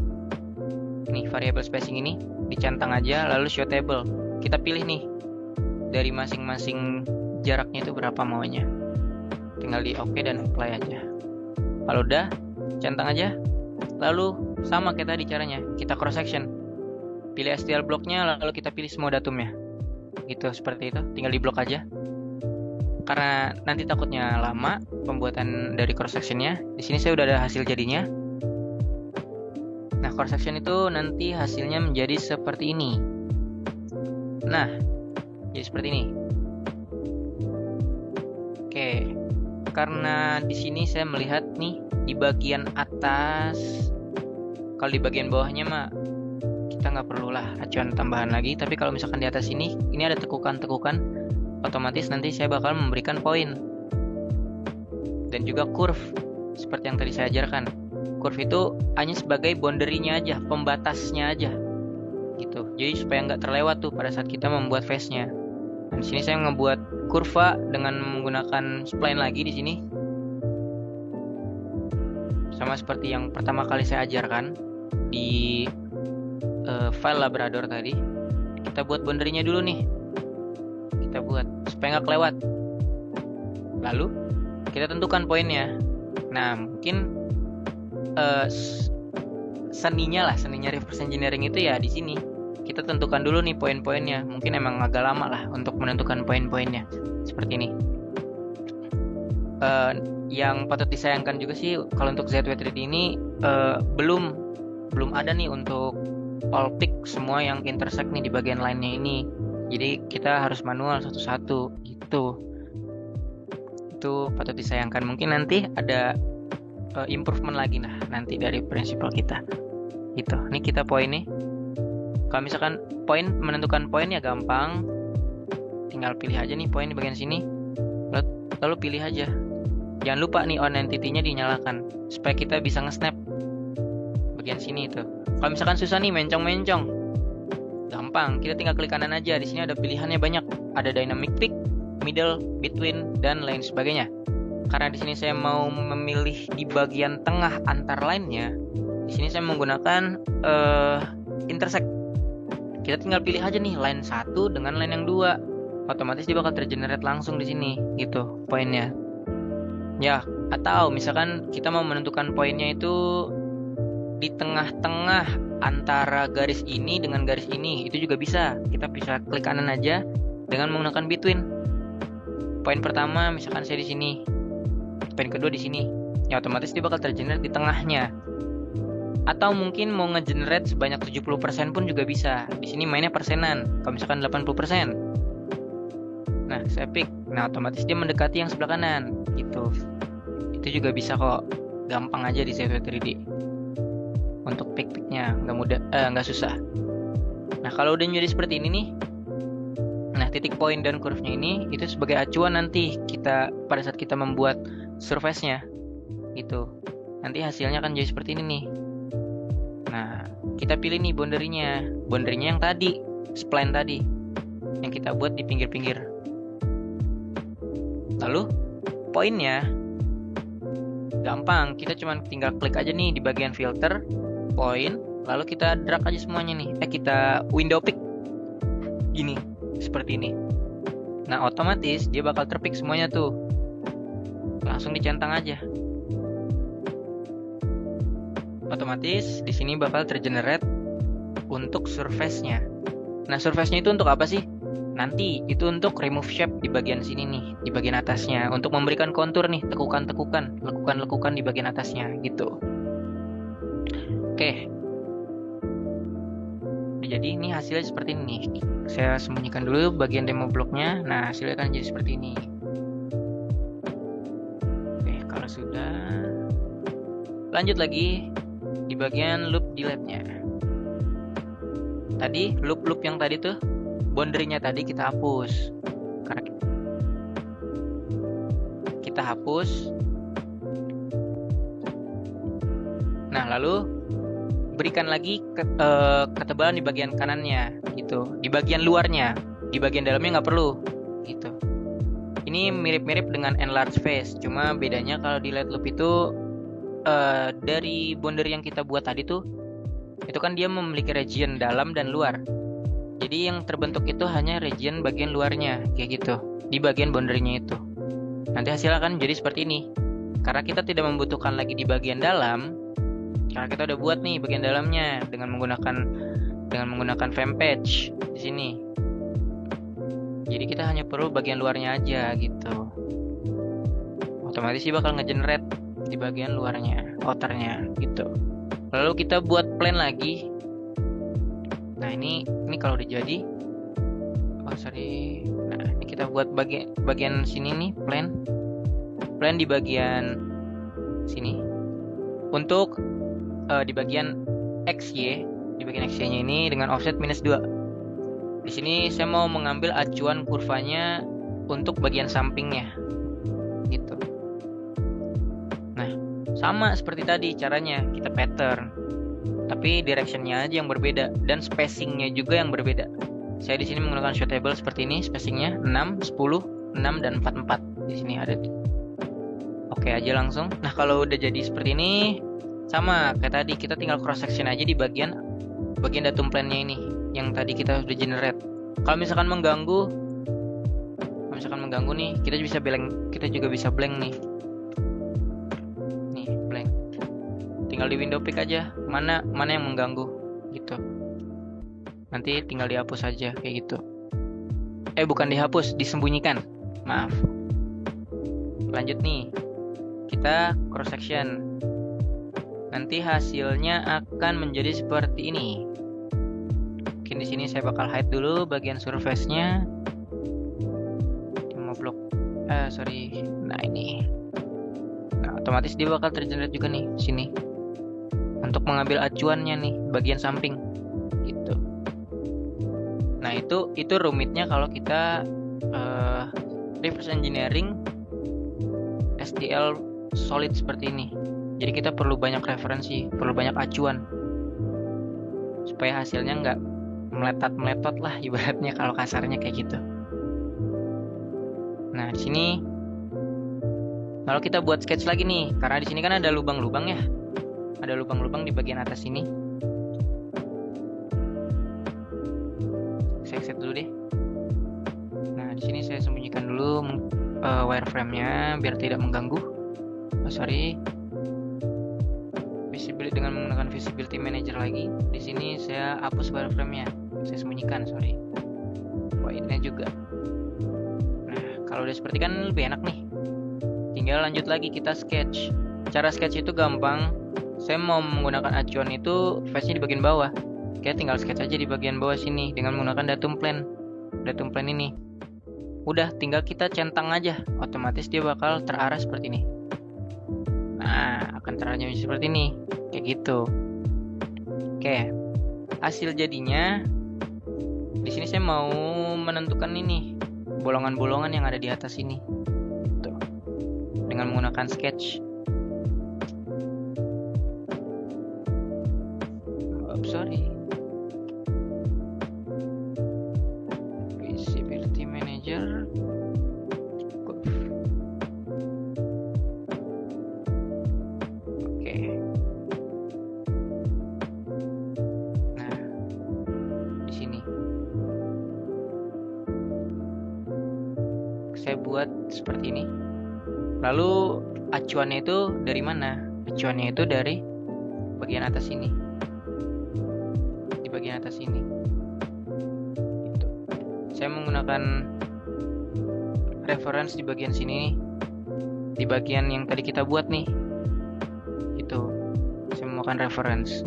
Nih, variable spacing ini dicentang aja, lalu show table. Kita pilih nih dari masing-masing jaraknya itu berapa maunya. Tinggal di oke dan apply aja. Kalau udah, centang aja. Lalu sama kayak tadi caranya, kita cross section. Pilih STL blocknya, lalu kita pilih semua datumnya. Gitu, seperti itu. Tinggal di blok aja. Karena nanti takutnya lama pembuatan dari cross sectionnya. Di sini saya udah ada hasil jadinya. Nah, cross section itu nanti hasilnya menjadi seperti ini. Nah, jadi seperti ini. Oke, karena di sini saya melihat nih di bagian atas, kalau di bagian bawahnya mah kita nggak perlulah acuan tambahan lagi. Tapi kalau misalkan di atas ini ada tekukan-tekukan, otomatis nanti saya bakal memberikan poin dan juga curve seperti yang tadi saya ajarkan. Curve itu hanya sebagai boundary-nya aja, pembatasnya aja, gitu. Jadi supaya nggak terlewat tuh pada saat kita membuat face-nya. Dan di sini saya ngebuat kurva dengan menggunakan spline lagi di sini. Sama seperti yang pertama kali saya ajarkan di file Labrador tadi. Kita buat boundary-nya dulu nih. Kita buat supaya nggak kelewat. Lalu kita tentukan poinnya. Nah, mungkin seninya reverse engineering itu ya di sini. Kita tentukan dulu nih poin-poinnya. Mungkin emang agak lama lah untuk menentukan poin-poinnya. Seperti ini. Yang patut disayangkan juga sih kalau untuk ZW3D ini belum ada nih untuk all pick semua yang intersect nih di bagian lainnya ini. Jadi kita harus manual satu-satu gitu. Itu patut disayangkan. Mungkin nanti ada improvement lagi nanti dari prinsipal kita. Gitu. Ini kita poin nih. Kalau misalkan menentukan poin ya gampang. Tinggal pilih aja nih poin di bagian sini. Lalu pilih aja. Jangan lupa nih on entity-nya dinyalakan supaya kita bisa nge-snap bagian sini itu. Kalau misalkan susah nih mencong-mencong, gampang gampang, kita tinggal klik kanan aja. Di sini ada pilihannya banyak, ada dynamic pick, middle, between, dan lain sebagainya. Karena di sini saya mau memilih di bagian tengah antar line-nya, di sini saya menggunakan intersect. Kita tinggal pilih aja nih line 1 dengan line yang 2. Otomatis dia bakal tergenerate langsung di sini gitu poinnya. Ya, atau misalkan kita mau menentukan poinnya itu di tengah-tengah antara garis ini dengan garis ini, itu juga bisa. Kita bisa klik kanan aja dengan menggunakan between. Poin pertama misalkan saya di sini, poin kedua di sini. Ya otomatis dia bakal tergenerate di tengahnya. Atau mungkin mau ngegenerate sebanyak 70% pun juga bisa. Di sini mainnya persenan. Kalau misalkan 80%. Nah, saya pick. Nah, otomatis dia mendekati yang sebelah kanan gitu. Itu juga bisa kok. Gampang aja di ZW 3D. Untuk pick-picknya nggak susah. Nah, kalau udah menjadi seperti ini nih, nah titik poin dan curve-nya ini itu sebagai acuan nanti kita pada saat kita membuat surface-nya gitu. Nanti hasilnya akan jadi seperti ini nih. Nah, kita pilih nih boundary-nya yang tadi, spline tadi yang kita buat di pinggir-pinggir. Lalu poinnya gampang, kita cuma tinggal klik aja nih di bagian filter point, lalu kita drag aja semuanya nih. Kita window pick gini, seperti ini. Nah, otomatis dia bakal terpick semuanya tuh. Langsung dicentang aja. Otomatis di sini bakal tergenerate untuk surface-nya. Nah, surface-nya itu untuk apa sih? Nanti itu untuk remove shape di bagian sini nih, di bagian atasnya, untuk memberikan kontur nih, tekukan-tekukan, lekukan-lekukan di bagian atasnya gitu. Oke. Jadi ini hasilnya seperti ini. Saya sembunyikan dulu bagian demo blocknya. Nah, hasilnya akan jadi seperti ini. Oke, kalau sudah, lanjut lagi di bagian loop delete-nya. Tadi loop yang tadi tuh, boundary-nya tadi kita hapus. Karena kita hapus. Nah, lalu berikan lagi ketebalan di bagian kanannya gitu, di bagian luarnya, di bagian dalamnya nggak perlu gitu. Ini mirip-mirip dengan enlarge face, cuma bedanya kalau di light loop itu dari boundary yang kita buat tadi tuh, itu kan dia memiliki region dalam dan luar. Jadi yang terbentuk itu hanya region bagian luarnya kayak gitu, di bagian boundary-nya itu. Nanti hasilnya akan jadi seperti ini. Karena kita tidak membutuhkan lagi di bagian dalam, karena kita udah buat nih bagian dalamnya dengan menggunakan Fempage di sini. Jadi kita hanya perlu bagian luarnya aja gitu. Otomatis sih bakal ngegenerate di bagian luarnya, outernya gitu. Lalu kita buat plan lagi. Nah ini kalau udah jadi, Nah ini kita buat bagian sini nih, plan di bagian sini. Untuk di bagian XY, di bagian XY-nya ini dengan offset -2. Di sini saya mau mengambil acuan kurvanya untuk bagian sampingnya, gitu. Nah, sama seperti tadi caranya, kita pattern, tapi direction-nya aja yang berbeda dan spacing-nya juga yang berbeda. Saya di sini menggunakan shootable seperti ini, spacing-nya 6, 10, 6 dan 44 di sini ada. Oke aja langsung. Nah, kalau udah jadi seperti ini, sama kayak tadi, kita tinggal cross section aja di bagian datum plan-nya ini yang tadi kita udah generate. Kalau misalkan mengganggu nih, kita juga bisa blank nih. Nih, blank. Tinggal di window pick aja mana yang mengganggu gitu. Nanti tinggal dihapus aja kayak gitu. Bukan dihapus, disembunyikan. Maaf. Lanjut nih. Kita cross section. Nanti hasilnya akan menjadi seperti ini. Mungkin di sini saya bakal hide dulu bagian surface-nya. Demo block. Nah ini. Nah, otomatis dia bakal tergenerate juga nih di sini. Untuk mengambil acuannya nih bagian samping. Gitu. Nah, itu rumitnya kalau kita reverse engineering STL solid seperti ini. Jadi kita perlu banyak referensi, perlu banyak acuan supaya hasilnya nggak meletot lah ibaratnya kalau kasarnya kayak gitu. Nah, di sini kalau kita buat sketch lagi nih, karena di sini kan ada lubang-lubang ya. Ada lubang-lubang di bagian atas ini. Saya set dulu deh. Nah, di sini saya sembunyikan dulu wireframe-nya biar tidak mengganggu. Visibility dengan menggunakan Visibility Manager lagi. Di sini saya hapus wireframe-nya. Saya sembunyikan, white-nya juga. Nah, kalau udah seperti kan lebih enak nih. Tinggal lanjut lagi kita sketch. Cara sketch itu gampang. Saya mau menggunakan acuan itu face-nya di bagian bawah. Oke, tinggal sketch aja di bagian bawah sini dengan menggunakan datum plan. Datum plan ini. Udah, tinggal kita centang aja. Otomatis dia bakal terarah seperti ini. Nah, akan terarahnya seperti ini. Kayak gitu. Oke. Hasil jadinya di sini saya mau menentukan ini bolongan-bolongan yang ada di atas ini. Tuh. Dengan menggunakan sketch. Visibility Manager. Oke. Nah, di sini saya buat seperti ini. Lalu acuannya itu dari mana? Acuannya itu dari bagian atas ini. Di bagian atas ini. Gitu. Saya menggunakan reference di bagian sini, di bagian yang tadi kita buat nih. Itu. Saya menggunakan reference.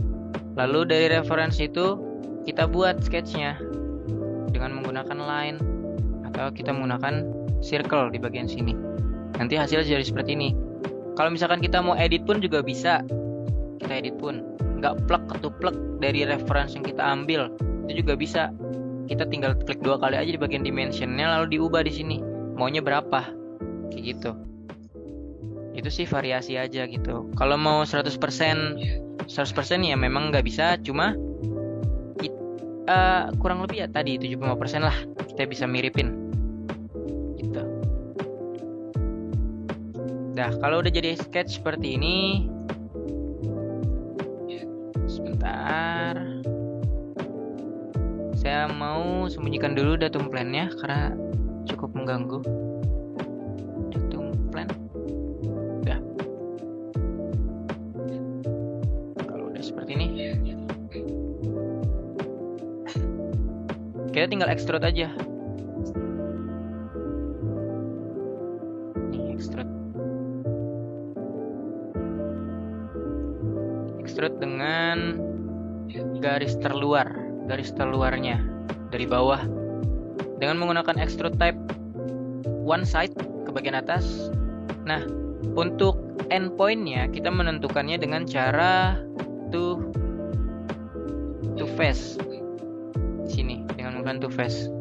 Lalu dari reference itu kita buat sketchnya dengan menggunakan line atau kita menggunakan circle di bagian sini. Nanti hasilnya jadi seperti ini. Kalau misalkan kita mau edit pun juga bisa. Kita edit pun. Nggak plek ketuplek dari reference yang kita ambil. Itu juga bisa. Kita tinggal klik 2 kali aja di bagian dimensionnya lalu diubah di sini. Maunya berapa? Kayak gitu. Itu sih variasi aja gitu. Kalau mau 100% ya memang nggak bisa. Cuma kurang lebih ya tadi 75% lah. Kita bisa miripin. Nah, kalau udah jadi sketch seperti ini, sebentar, saya mau sembunyikan dulu datum plan-nya karena cukup mengganggu. Datum plan, udah. Kalau udah seperti ini, kita tinggal extrude aja. Nih, extrude. Extrude dengan garis terluarnya dari bawah dengan menggunakan extrude type one side ke bagian atas. Nah, untuk endpointnya kita menentukannya dengan cara to face di sini dengan menggunakan to face.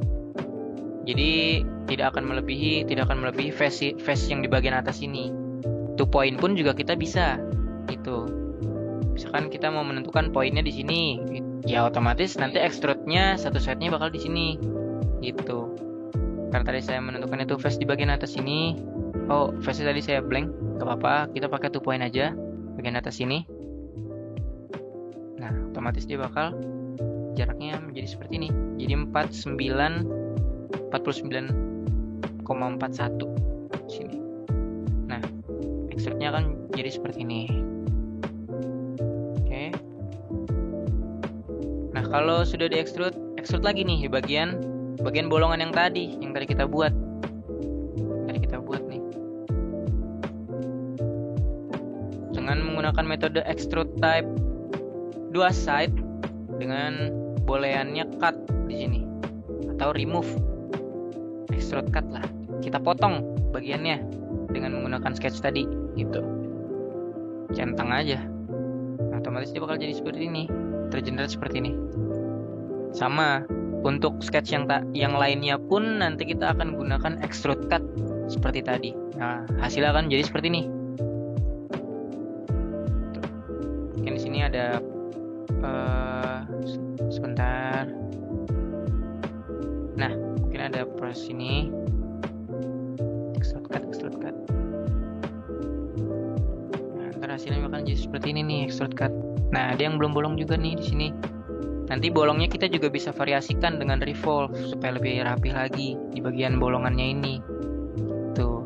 Jadi tidak akan melebihi face yang di bagian atas ini. To point pun juga kita bisa gitu. Misalkan kita mau menentukan poinnya di sini, ya otomatis nanti extrude-nya satu side-nya bakal di sini, gitu. Karena tadi saya menentukan itu face di bagian atas ini. Oh, face tadi saya blank, gak apa-apa. Kita pakai 2 point aja bagian atas ini. Nah, otomatis dia bakal jaraknya menjadi seperti ini. Jadi 49,41 sini. Nah, extrude-nya akan jadi seperti ini. Kalau sudah di extrude lagi nih di bagian bolongan yang tadi kita buat. Nih. Dengan menggunakan metode extrude type 2 side dengan bolehannya cut di sini atau remove. Extrude cut lah. Kita potong bagiannya dengan menggunakan sketch tadi gitu. Centang aja. Nah, otomatis dia bakal jadi seperti ini. Tergenerate seperti ini. Sama untuk sketch yang lainnya pun nanti kita akan gunakan extrude cut seperti tadi. Nah, hasilnya akan jadi seperti ini. Oke, di sini ada sebentar. proses ini. Extrude cut. Nah, ntar hasilnya akan jadi seperti ini nih, extrude cut. Nah, ada yang belum bolong juga nih di sini. Nanti bolongnya kita juga bisa variasikan dengan revolve supaya lebih rapi lagi di bagian bolongannya ini. Tuh.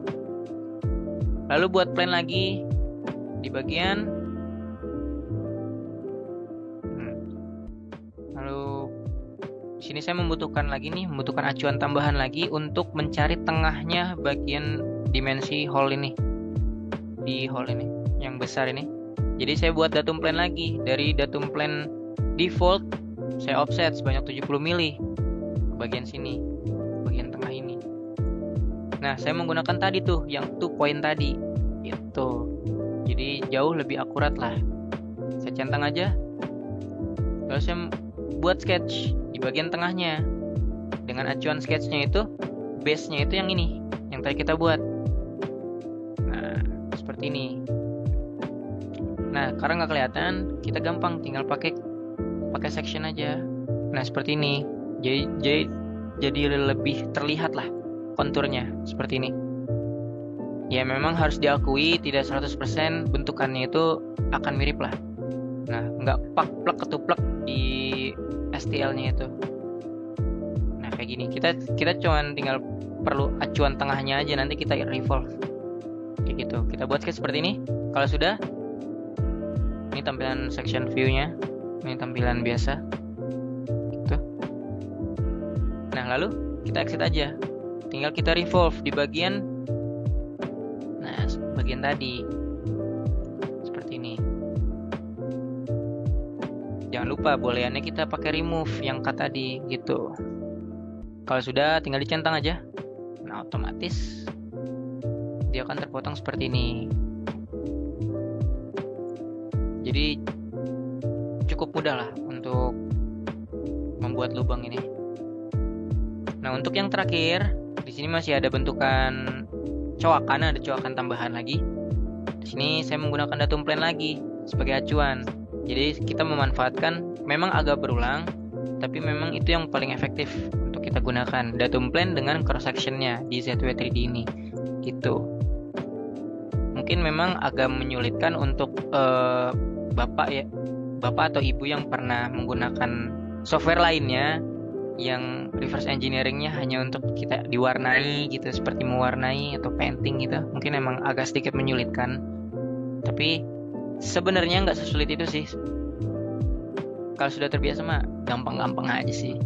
Lalu buat plan lagi di bagian lalu di sini saya membutuhkan acuan tambahan lagi untuk mencari tengahnya bagian dimensi hole ini. Di hole ini yang besar ini. Jadi saya buat datum plan lagi. Dari datum plan default saya offset sebanyak 70 mili ke bagian sini, bagian tengah ini. Nah, saya menggunakan tadi tuh yang 2 point tadi itu. Jadi jauh lebih akurat lah. Saya centang aja. Lalu saya buat sketch di bagian tengahnya. Dengan acuan sketchnya itu, base-nya itu yang ini, yang tadi kita buat. Nah, seperti ini. Nah, karena nggak kelihatan, kita gampang tinggal pakai section aja. Nah, seperti ini. Jadi lebih terlihat lah konturnya seperti ini. Ya, memang harus diakui tidak 100% bentukannya itu akan mirip lah. Nah, nggak plek ketuplek di STL-nya itu. Nah, kayak gini. Kita cuman tinggal perlu acuan tengahnya aja, nanti kita revolve. Kayak gitu. Kita buat sketch seperti ini. Kalau sudah, ini tampilan section view-nya. Ini tampilan biasa gitu. Nah, lalu kita exit aja. Tinggal kita revolve di bagian tadi seperti ini. Jangan lupa booleannya kita pakai remove yang cut tadi gitu. Kalau sudah, tinggal dicentang aja. Nah, otomatis dia akan terpotong seperti ini. Jadi cukup mudah lah untuk membuat lubang ini. Nah, untuk yang terakhir, di sini masih ada bentukan coakan, ada coakan tambahan lagi. Di sini saya menggunakan datum plan lagi sebagai acuan. Jadi kita memanfaatkan, memang agak berulang, tapi memang itu yang paling efektif untuk kita gunakan datum plan dengan cross sectionnya di ZW 3D ini. Gitu. Mungkin memang agak menyulitkan untuk bapak atau ibu yang pernah menggunakan software lainnya yang reverse engineeringnya hanya untuk kita diwarnai gitu, seperti mewarnai atau painting gitu. Mungkin emang agak sedikit menyulitkan, tapi sebenarnya nggak sesulit itu sih. Kalau sudah terbiasa mah gampang-gampang aja sih.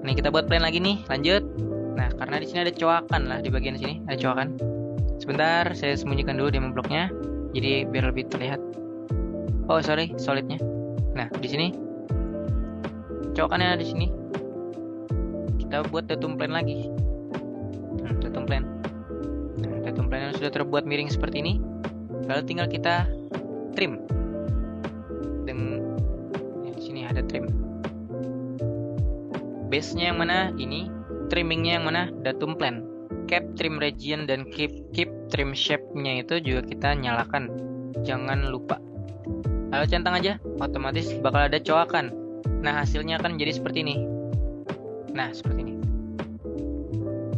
Nih, kita buat plan lagi nih, lanjut. Nah, karena di sini ada coakan lah, di bagian sini ada coakan. Sebentar, saya sembunyikan dulu demo blocknya, jadi biar lebih terlihat. Oh sorry, solidnya. Nah, di sini coakannya di sini. Kita buat datum plan lagi. Datum plan. Nah, datum plan yang sudah terbuat miring seperti ini. Lalu tinggal kita trim. Dan di sini ada trim. Base-nya yang mana? Ini. Trimming-nya yang mana? Datum plan. Cap trim region dan keep trim shape-nya itu juga kita nyalakan. Jangan lupa. Lalu centang aja, otomatis bakal ada coakan. Nah, hasilnya akan jadi seperti ini. Nah, seperti ini.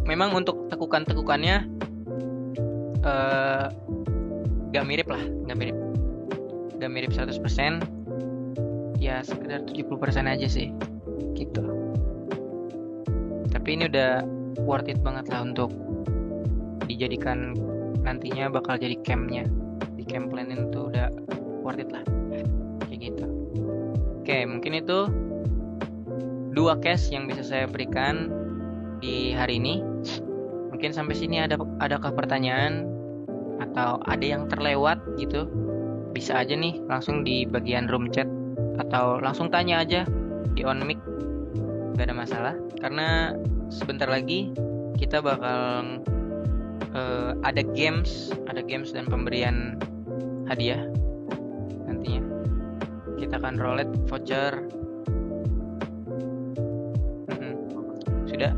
Memang untuk tekukannya gak mirip lah, gak mirip 100%. Ya sekedar 70% aja sih, gitu. Tapi ini udah worth it banget lah untuk dijadikan nantinya bakal jadi campnya. Di camp planin tuh udah worth it lah, kayak gitu. Oke, mungkin itu 2 case yang bisa saya berikan di hari ini. Mungkin sampai sini adakah pertanyaan atau ada yang terlewat gitu? Bisa aja nih langsung di bagian room chat atau langsung tanya aja di on mic, gak ada masalah. Karena sebentar lagi kita bakal ada games dan pemberian hadiah nantinya. Kita akan roulette voucher. Sudah?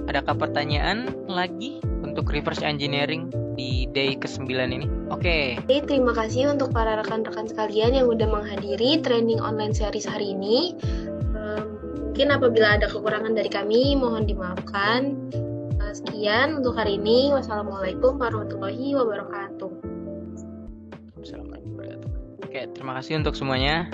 Adakah pertanyaan lagi untuk reverse engineering di day ke-9 ini? Oke. Terima kasih untuk para rekan-rekan sekalian yang udah menghadiri training online series hari ini. Mungkin apabila ada kekurangan dari kami, mohon dimaafkan. Sekian untuk hari ini. Wassalamualaikum warahmatullahi wabarakatuh. Assalamualaikum warahmatullahi wabarakatuh. Oke, terima kasih untuk semuanya.